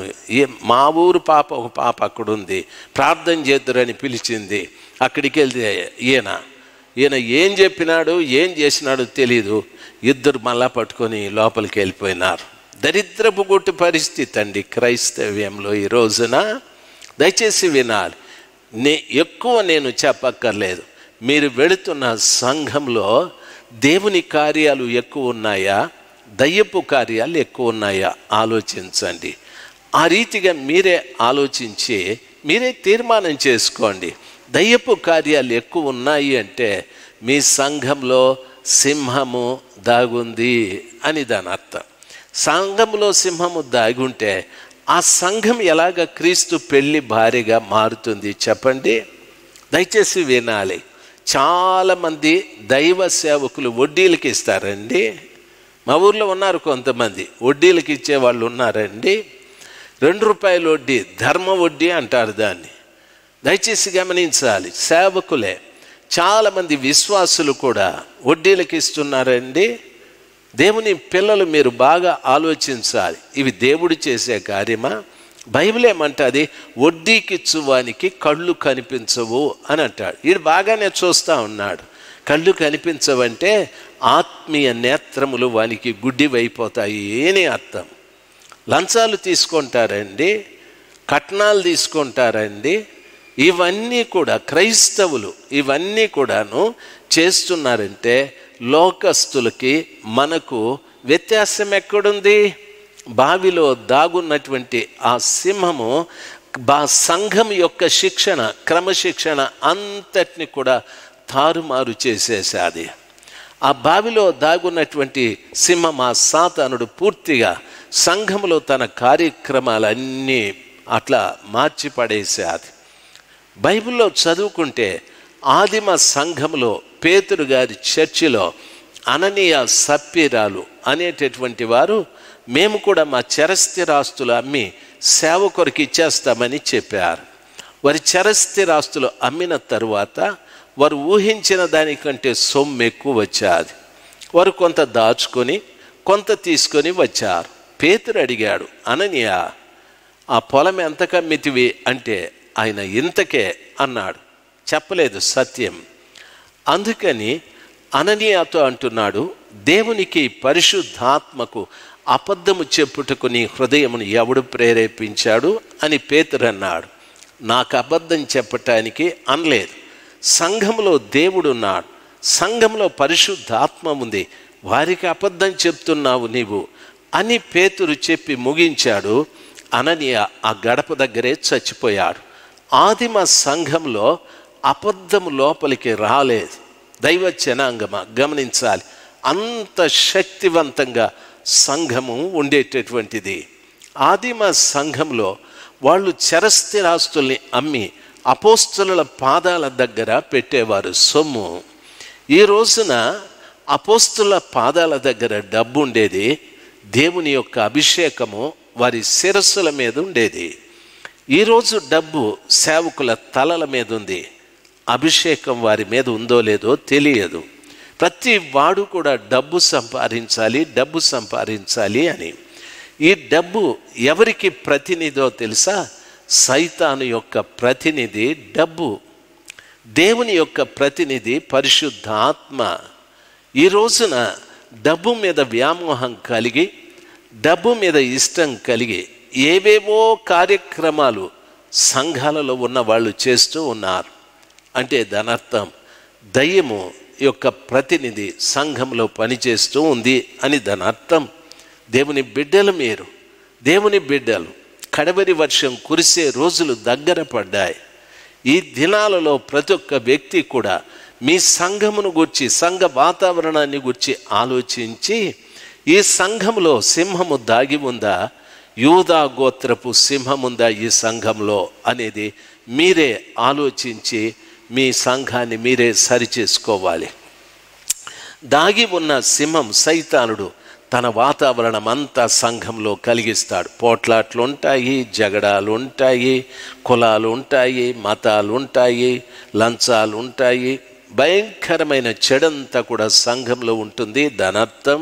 మా ఊరు పాప ఒక పాప అక్కడ ఉంది, ప్రార్థన చేద్దురని పిలిచింది. అక్కడికి వెళ్తే ఈయన ఏం చెప్పినాడు ఏం చేసినాడో తెలీదు. ఇద్దరు మళ్ళా పట్టుకొని లోపలికి వెళ్ళిపోయినారు. దరిద్రపు గుట్టు పరిస్థితి అండి క్రైస్తవ్యంలో ఈ రోజున. దయచేసి వినాలి, ఎక్కువ నేను చెప్పక్కర్లేదు. మీరు వెళుతున్న సంఘంలో దేవుని కార్యాలు ఎక్కువ ఉన్నాయా, దయ్యపు కార్యాలు ఎక్కువ ఉన్నాయా ఆలోచించండి. ఆ రీతిగా మీరే ఆలోచించి మీరే తీర్మానం చేసుకోండి. దయ్యపు కార్యాలు ఎక్కువ ఉన్నాయి అంటే మీ సంఘంలో సింహము దాగుంది అని దాని అర్థం. సంఘంలో సింహము దాగుంటే ఆ సంఘం ఎలాగ క్రీస్తు పెళ్లి భార్యగా మారుతుంది చెప్పండి. దయచేసి వినాలి, చాలామంది దైవ సేవకులు వడ్డీలకి ఇస్తారండి. మా ఊర్లో ఉన్నారు కొంతమంది వడ్డీలకి ఇచ్చేవాళ్ళు ఉన్నారండి. ₹2 వడ్డీ, ధర్మ వడ్డీ అంటారు దాన్ని. దయచేసి గమనించాలి, సేవకులే చాలామంది విశ్వాసులు కూడా వడ్డీలకి ఇస్తున్నారండి. దేవుని పిల్లలు మీరు బాగా ఆలోచించాలి, ఇవి దేవుడు చేసే కార్యమా? బైబిల్ ఏమంటుంది, వడ్డీకిచ్చువానికి కళ్ళు కనిపించవు అని అంటాడు. వీడు బాగానే చూస్తూ ఉన్నాడు. కళ్ళు కనిపించవంటే ఆత్మీయ నేత్రములు వానికి గుడ్డివైపోతాయి అని అర్థం. లంచాలు తీసుకుంటారండి, కట్నాలు తీసుకుంటారండి. ఇవన్నీ కూడా క్రైస్తవులు ఇవన్నీ కూడాను చేస్తున్నారంటే లోకస్తులకి మనకు వ్యత్యాసం ఎక్కడుంది? బావిలో దాగున్నటువంటి ఆ సింహము సంఘం యొక్క శిక్షణ, క్రమశిక్షణ అంతటిని కూడా తారుమారు చేసేసాది. ఆ బావిలో దాగున్నటువంటి సింహం, ఆ సాతానుడు పూర్తిగా సంఘంలో తన కార్యక్రమాలన్నీ అట్లా మార్చిపడేసాది. బైబిల్లో చదువుకుంటే ఆదిమ సంఘంలో పేతురు గారి చర్చిలో అననీయ సప్పీరాలు అనేటటువంటి వారు మేము కూడా మా చరస్థిరాస్తులు అమ్మి సేవ కొరకు ఇచ్చేస్తామని చెప్పారు. వారి చరస్థిరాస్తులు అమ్మిన తరువాత వారు ఊహించిన దానికంటే సొమ్ము ఎక్కువ వచ్చేది. వారు కొంత దాచుకొని కొంత తీసుకొని వచ్చారు. పేతురు అడిగాడు, అననీయ ఆ పొలం ఎంత కమ్మితివి అంటే ఆయన ఇంతకే అన్నాడు. చెప్పలేదు సత్యం. అందుకని అననీయతో అంటున్నాడు, దేవునికి పరిశుద్ధాత్మకు అబద్ధము చెప్పుటకు నీ హృదయమును ఎవడు ప్రేరేపించాడు అని పేతురు అన్నాడు. నాకు అబద్ధం చెప్పటానికి అనలేదు. సంఘంలో దేవుడు ఉన్నాడు, సంఘంలో పరిశుద్ధాత్మ ఉంది, వారికి అబద్ధం చెప్తున్నావు నీవు అని పేతురు చెప్పి ముగించాడు. అననీయ ఆ గడప దగ్గరే చచ్చిపోయాడు. ఆదిమ సంఘంలో అబద్ధము లోపలికి రాలేదు. దైవ జనాంగమా గమనించాలి, అంత శక్తివంతంగా సంఘము ఉండేటటువంటిది. ఆదిమ సంఘంలో వాళ్ళు చరస్థిరాస్తుల్ని అమ్మి అపోస్తలుల పాదాల దగ్గర పెట్టేవారు సొమ్ము. ఈ రోజున అపోస్తలుల పాదాల దగ్గర డబ్బు ఉండేది, దేవుని యొక్క అభిషేకము వారి శిరస్సుల మీద ఉండేది. ఈరోజు డబ్బు సేవకుల తలల మీద ఉంది, అభిషేకం వారి మీద ఉందో లేదో తెలియదు. ప్రతి వాడు కూడా డబ్బు సంపాదించాలి అని. ఈ డబ్బు ఎవరికి ప్రతినిధో తెలుసా? సైతాను యొక్క ప్రతినిధి డబ్బు, దేవుని యొక్క ప్రతినిధి పరిశుద్ధాత్మ. ఈ రోజున డబ్బు మీద వ్యామోహం కలిగి, డబ్బు మీద ఇష్టం కలిగి ఏవేవో కార్యక్రమాలు సంఘాలలో ఉన్న వాళ్ళు చేస్తూ ఉన్నారు. అంటే దాని అర్థం దయ్యము యొక్క ప్రతినిధి సంఘంలో పనిచేస్తూ ఉంది అని దాని అర్థం. దేవుని బిడ్డలు మీరు, దేవుని బిడ్డలు, కడవరి వర్షం కురిసే రోజులు దగ్గర పడ్డాయి. ఈ దినాలలో ప్రతి ఒక్క వ్యక్తి కూడా మీ సంఘమును గురించి, సంఘ వాతావరణాన్ని గురించి ఆలోచించి, ఈ సంఘంలో సింహము దాగి ఉందా, యూదా గోత్రపు సింహముందా ఈ సంఘంలో అనేది మీరే ఆలోచించి మీ సంఘాన్ని మీరే సరిచేసుకోవాలి. దాగి ఉన్న సింహం సైతానుడు తన వాతావరణం అంతా సంఘంలో కలిగిస్తాడు. పోట్లాట్లు ఉంటాయి, జగడాలు ఉంటాయి, కులాలు ఉంటాయి, మతాలు ఉంటాయి, లంచాలు ఉంటాయి, భయంకరమైన చెడంతా కూడా సంఘంలో ఉంటుంది. దాని అర్థం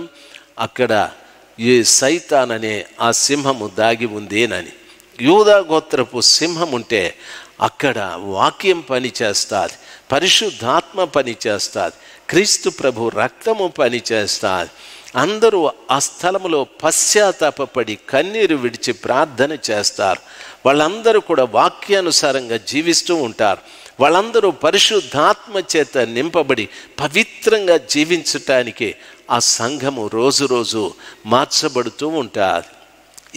అక్కడ ఈ సైతాన్ అనే ఆ సింహము దాగి ఉందేనని. యూదా గోత్రపు సింహం ఉంటే అక్కడ వాక్యం పని చేస్తుంది, పరిశుద్ధాత్మ పని చేస్తుంది, క్రీస్తు ప్రభు రక్తము పని చేస్తుంది. అందరూ ఆ స్థలములో పశ్చాత్తాపపడి కన్నీరు విడిచి ప్రార్థన చేస్తారు. వాళ్ళందరూ కూడా వాక్యానుసారంగా జీవిస్తూ ఉంటారు. వాళ్ళందరూ పరిశుద్ధాత్మ చేత నింపబడి పవిత్రంగా జీవించటానికి ఆ సంఘము రోజు రోజు మార్చబడుతూ ఉంటారు.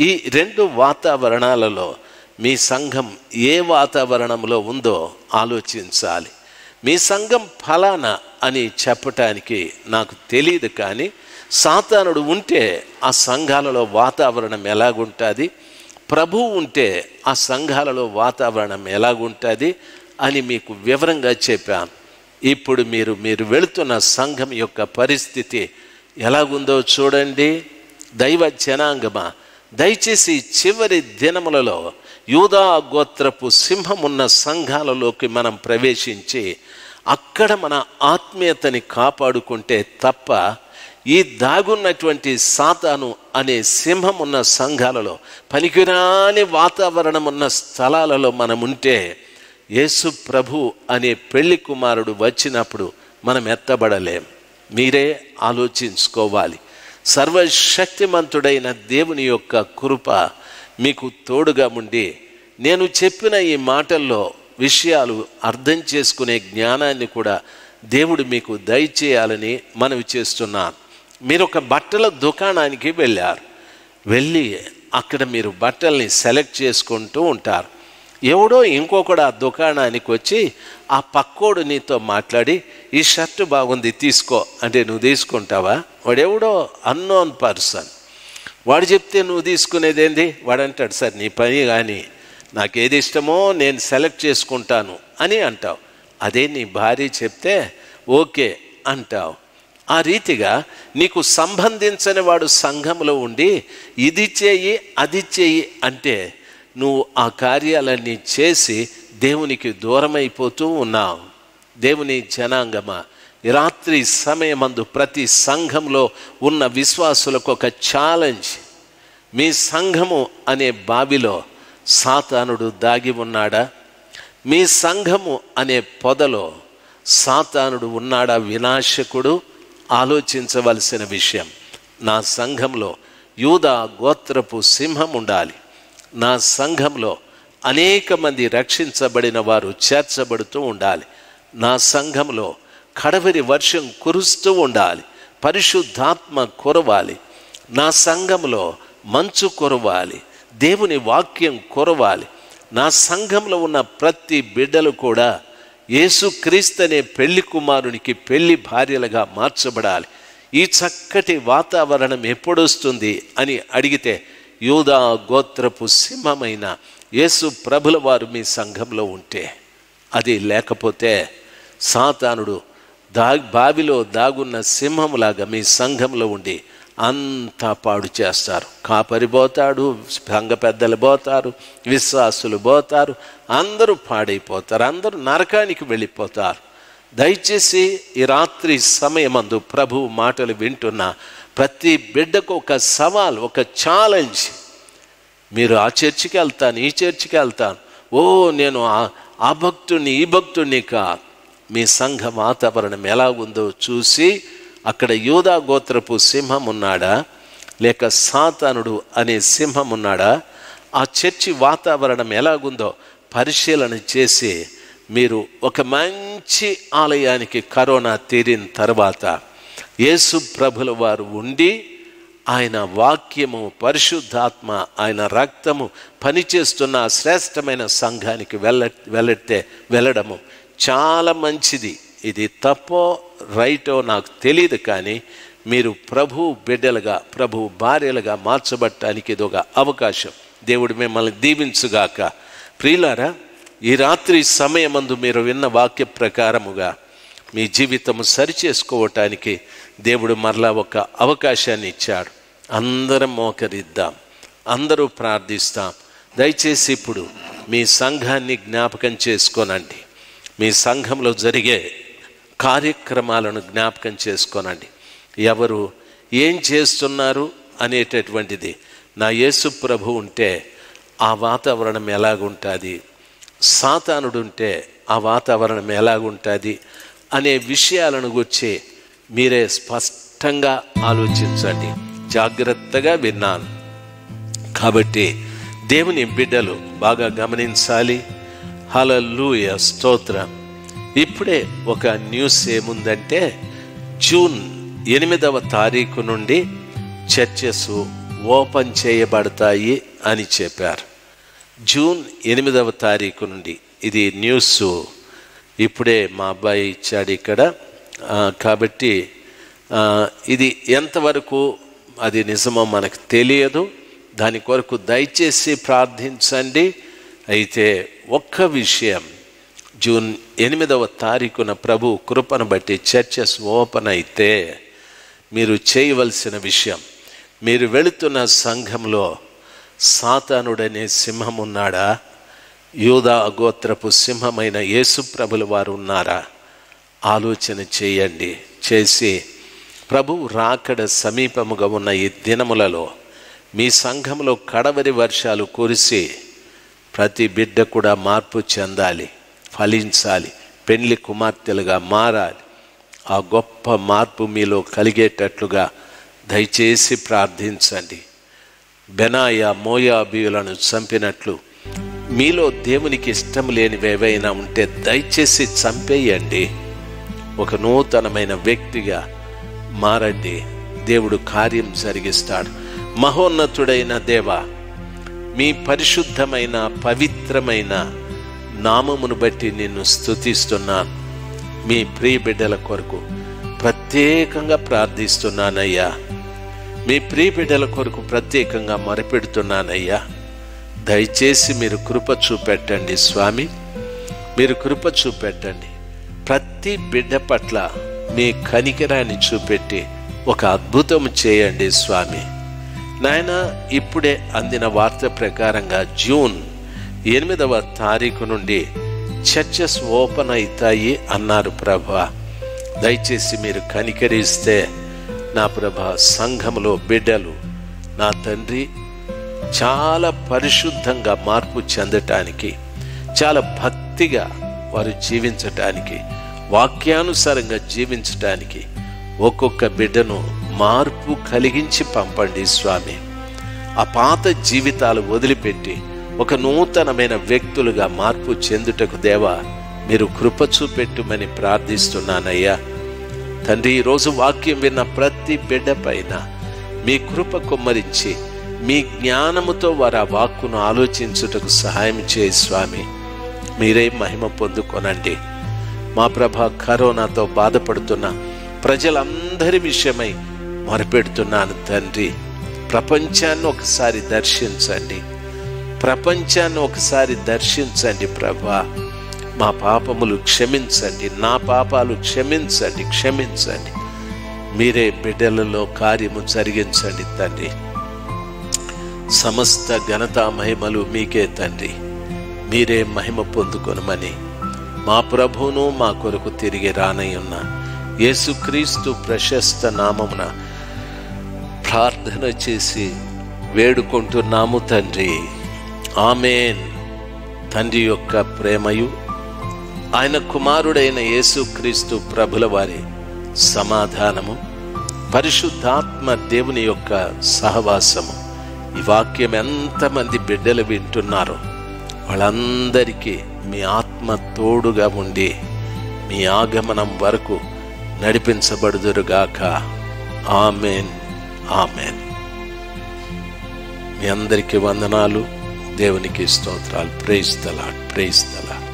ఈ రెండు వాతావరణాలలో మీ సంఘం ఏ వాతావరణంలో ఉందో ఆలోచించాలి. మీ సంఘం ఫలానా అని చెప్పటానికి నాకు తెలియదు, కానీ సాతానుడు ఉంటే ఆ సంఘాలలో వాతావరణం ఎలాగుంటుంది, ప్రభువు ఉంటే ఆ సంఘాలలో వాతావరణం ఎలాగుంటుంది అని మీకు వివరంగా చెప్పాను. ఇప్పుడు మీరు వెళుతున్న సంఘం యొక్క పరిస్థితి ఎలాగుందో చూడండి. దైవ జనాంగమా, దయచేసి చివరి దినములలో యూదా గోత్రపు సింహమున్న సంఘాలలోకి మనం ప్రవేశించి అక్కడ మన ఆత్మీయతని కాపాడుకుంటే తప్ప ఈ దాగున్నటువంటి సాతాను అనే సింహం ఉన్న సంఘాలలో, పనికిరాని వాతావరణం ఉన్న స్థలాలలో మనం ఉంటే యేసు ప్రభు అనే పెళ్లి కుమారుడు వచ్చినప్పుడు మనం ఎత్తబడలేం. మీరే ఆలోచించుకోవాలి. సర్వశక్తిమంతుడైన దేవుని యొక్క కృప మీకు తోడుగా ఉండి, నేను చెప్పిన ఈ మాటల్లో విషయాలు అర్థం చేసుకునే జ్ఞానాన్ని కూడా దేవుడు మీకు దయచేయాలని మనవి చేస్తున్నాను. మీరు ఒక బట్టల దుకాణానికి వెళ్ళి అక్కడ మీరు బట్టల్ని సెలెక్ట్ చేసుకుంటూ ఉంటారు. ఎవడో ఇంకొకడు ఆ దుకాణానికి వచ్చి ఆ పక్కోడు నీతో మాట్లాడి, ఈ షర్టు బాగుంది తీసుకో అంటే నువ్వు తీసుకుంటావా? వాడెవడో అన్నోన్ పర్సన్, వాడు చెప్తే నువ్వు తీసుకునేదేంది? వాడు అంటాడు, సార్ నీ పని కానీ నాకు ఏది ఇష్టమో నేను సెలెక్ట్ చేసుకుంటాను అని అంటావు. అదే నీ భార్య చెప్తే ఓకే అంటావు. ఆ రీతిగా నీకు సంబంధించని వాడు సంఘంలో ఉండి ఇది చేయి అది చేయి అంటే నువ్వు ఆ కార్యాలన్నీ చేసి దేవునికి దూరమైపోతూ ఉన్నావు. దేవుని జనాంగమా, రాత్రి సమయమందు ప్రతి సంఘంలో ఉన్న విశ్వాసులకు ఒక ఛాలెంజ్. మీ సంఘము అనే బావిలో సాతానుడు దాగి ఉన్నాడా? మీ సంఘము అనే పొదలో సాతానుడు ఉన్నాడా? వినాశకుడు ఆలోచించవలసిన విషయం. నా సంఘంలో యూదా గోత్రపు సింహం ఉండాలి. నా సంఘంలో అనేక మంది రక్షించబడిన వారు చేర్చబడుతూ ఉండాలి. నా సంఘంలో కడవరి వర్షం కురుస్తూ ఉండాలి, పరిశుద్ధాత్మ కురవాలి. నా సంఘంలో మంచు కురవాలి, దేవుని వాక్యం కురవాలి. నా సంఘంలో ఉన్న ప్రతి బిడ్డలు కూడా యేసుక్రీస్తు అనే పెళ్లి కుమారునికి పెళ్లి భార్యలుగా మార్చబడాలి. ఈ చక్కటి వాతావరణం ఎప్పుడొస్తుంది అని అడిగితే యూదా గోత్రపు సింహమైన యేసు ప్రభుల వారు మీ సంఘంలో ఉంటే, అది లేకపోతే సాతానుడు బావిలో దాగున్న సింహంలాగా మీ సంఘంలో ఉండి అంతా పాడు చేస్తారు. కాపరి పోతాడు, సంఘ పెద్దలు పోతారు, విశ్వాసులు పోతారు, అందరూ పాడైపోతారు, అందరూ నరకానికి వెళ్ళిపోతారు. దయచేసి ఈ రాత్రి సమయమందు ప్రభు మాటలు వింటున్న ప్రతి బిడ్డకు ఒక సవాల్, ఒక ఛాలెంజ్. మీరు ఆ చర్చికి వెళ్తాను, ఈ చర్చికి వెళ్తాను, నేను ఆ భక్తుడిని ఈ భక్తుడిని కా. మీ సంఘ వాతావరణం ఎలా ఉందో చూసి అక్కడ యూదా గోత్రపు సింహం ఉన్నాడా, లేక సాతానుడు అనే సింహం ఉన్నాడా, ఆ చర్చి వాతావరణం ఎలాగుందో పరిశీలన చేసి మీరు ఒక మంచి ఆలయానికి కరోనా తీరిన తర్వాత యేసు ప్రభుల వారు ఉండి ఆయన వాక్యము, పరిశుద్ధాత్మ, ఆయన రక్తము పనిచేస్తున్న శ్రేష్టమైన సంఘానికి వెళ్ళడము చాలా మంచిది. ఇది తప్పో రైటో నాకు తెలియదు, కానీ మీరు ప్రభు బిడ్డలుగా, ప్రభు భార్యలుగా మార్చబడటానికి ఇది ఒక అవకాశం. దేవుడు మిమ్మల్ని దీవించుగాక. ప్రియులారా, ఈ రాత్రి సమయమందు మీరు విన్న వాక్య ప్రకారముగా మీ జీవితము సరిచేసుకోవటానికి దేవుడు మరలా ఒక అవకాశాన్ని ఇచ్చాడు. అందరం మోకరిద్దాం, అందరూ ప్రార్థిస్తాం. దయచేసి ఇప్పుడు మీ సంఘాన్ని జ్ఞాపకం చేసుకోనండి, మీ సంఘంలో జరిగే కార్యక్రమాలను జ్ఞాపకం చేసుకోనండి. ఎవరు ఏం చేస్తున్నారు అనేటటువంటిది, నా యేసు ప్రభు ఉంటే ఆ వాతావరణం ఎలాగుంటుంది, సాతానుడు ఉంటే ఆ వాతావరణం ఎలాగుంటుంది అనే విషయాలను గురించి మీరే స్పష్టంగా ఆలోచించండి. జాగ్రత్తగా విన్నాను కాబట్టి దేవుని బిడ్డలు బాగా గమనించాలి. హల్లెలూయా, స్తోత్రం. ఇప్పుడే ఒక న్యూస్ ఏముందంటే, జూన్ 8వ తారీఖు నుండి చర్చెస్ ఓపెన్ చేయబడతాయి అని చెప్పారు. జూన్ 8వ తారీఖు నుండి. ఇది న్యూస్ ఇప్పుడే మా అబ్బాయి ఇచ్చాడు ఇక్కడ. కాబట్టి ఇది ఎంతవరకు అది నిజమో మనకు తెలియదు. దాని కొరకు దయచేసి ప్రార్థించండి. అయితే ఒక్క విషయం, జూన్ 8వ తారీఖున ప్రభు కృపను బట్టి చర్చెస్ ఓపెన్ అయితే మీరు చేయవలసిన విషయం, మీరు వెళుతున్న సంఘంలో సాతానుడనే సింహం ఉన్నాడా, యూదా గోత్రపు సింహమైన యేసు ప్రభుల వారు ఉన్నారా ఆలోచన చేయండి. చేసి ప్రభు రాకడ సమీపముగా ఉన్న ఈ దినములలో మీ సంఘంలో కడవరి వర్షాలు కురిసి ప్రతి బిడ్డ కూడా మార్పు చెందాలి, ఫలించాలి, పెండ్లి కుమార్తెలుగా మారాలి. ఆ గొప్ప మార్పు మీలో కలిగేటట్లుగా దయచేసి ప్రార్థించండి. బెనాయా మోయాబీయులను చంపినట్లు మీలో దేవునికి ఇష్టం లేనివి ఏవైనా ఉంటే దయచేసి చంపేయండి. ఒక నూతనమైన వ్యక్తిగా మారండి. దేవుడు కార్యం జరిగిస్తాడు. మహోన్నతుడైన దేవా, మీ పరిశుద్ధమైన పవిత్రమైన నామమును బట్టి నిన్ను స్తుతిస్తున్నాను. మీ ప్రియ బిడ్డల కొరకు ప్రత్యేకంగా ప్రార్థిస్తున్నానయ్యా. మీ ప్రియ బిడ్డల కొరకు ప్రత్యేకంగా మొరపెడుతున్నానయ్యా. దయచేసి మీరు కృప చూపెట్టండి స్వామి, మీరు కృప చూపెట్టండి. ప్రతి బిడ్డ పట్ల మీ కనికరాన్ని చూపెట్టి ఒక అద్భుతం చేయండి స్వామి. నాయన, ఇప్పుడే అందిన వార్త ప్రకారంగా జూన్ 8వ తారీఖు నుండి చర్చెస్ ఓపెన్ అవుతాయి అన్నారు ప్రభా. దయచేసి మీరు కనికరిస్తే నా ప్రభా, సంఘంలో బిడ్డలు నా తండ్రి చాలా పరిశుద్ధంగా మార్పు చెందటానికి, చాలా భక్తిగా వారు జీవించటానికి, వాక్యానుసారంగా జీవించటానికి ఒక్కొక్క బిడ్డను మార్పు కలిగించి పంపండి స్వామి. ఆ పాత జీవితాలు వదిలిపెట్టి ఒక నూతనమైన వ్యక్తులుగా మార్పు చెందుటకు దేవా మీరు కృప చూపెట్టుమని ప్రార్థిస్తున్నానయ్యా. తండ్రి, ఈరోజు వాక్యం విన్న ప్రతి బిడ్డ పైన మీ కృప కుమ్మరించి మీ జ్ఞానముతో వారు ఆ వాక్కును ఆలోచించుటకు సహాయం చేయి స్వామి. మీరే మహిమ పొందుకొనండి. మా ప్రభా, కరోనాతో బాధపడుతున్న ప్రజలందరి విషయమై మొరపెడుతున్నాను తండ్రి. ప్రపంచాన్ని ఒకసారి దర్శించండి, ప్రపంచాన్ని ఒకసారి దర్శించండి ప్రభా. మా పాపములు క్షమించండి, నా పాపాలు క్షమించండి, క్షమించండి. మీరే బిడ్డలలో కార్యము జరిగించండి తండ్రి. సమస్త ఘనత మహిమలు మీకే తండ్రి. మీరే మహిమ పొందుకొనమని మా ప్రభువును మా కొరకు తిరిగి రానయ్యున్న యేసుక్రీస్తు ప్రశస్త నామమున ప్రార్థన చేసి వేడుకుంటున్నాము తండ్రి. ఆమేన్. తండ్రి యొక్క ప్రేమయు ఆయన కుమారుడైన యేసుక్రీస్తు ప్రభుల వారి సమాధానము పరిశుద్ధాత్మ దేవుని యొక్క సహవాసము. ఈ వాక్యం ఎంతమంది బిడ్డలు వింటున్నారో వాళ్ళందరికీ మీ ఆత్మ తోడుగా ఉండి మీ ఆగమనం వరకు నడిపించబడుదురుగాక. Amen, amen. మీ అందరికీ వందనాలు. దేవునికి స్తోత్రాలు. Praise the Lord, praise the lord.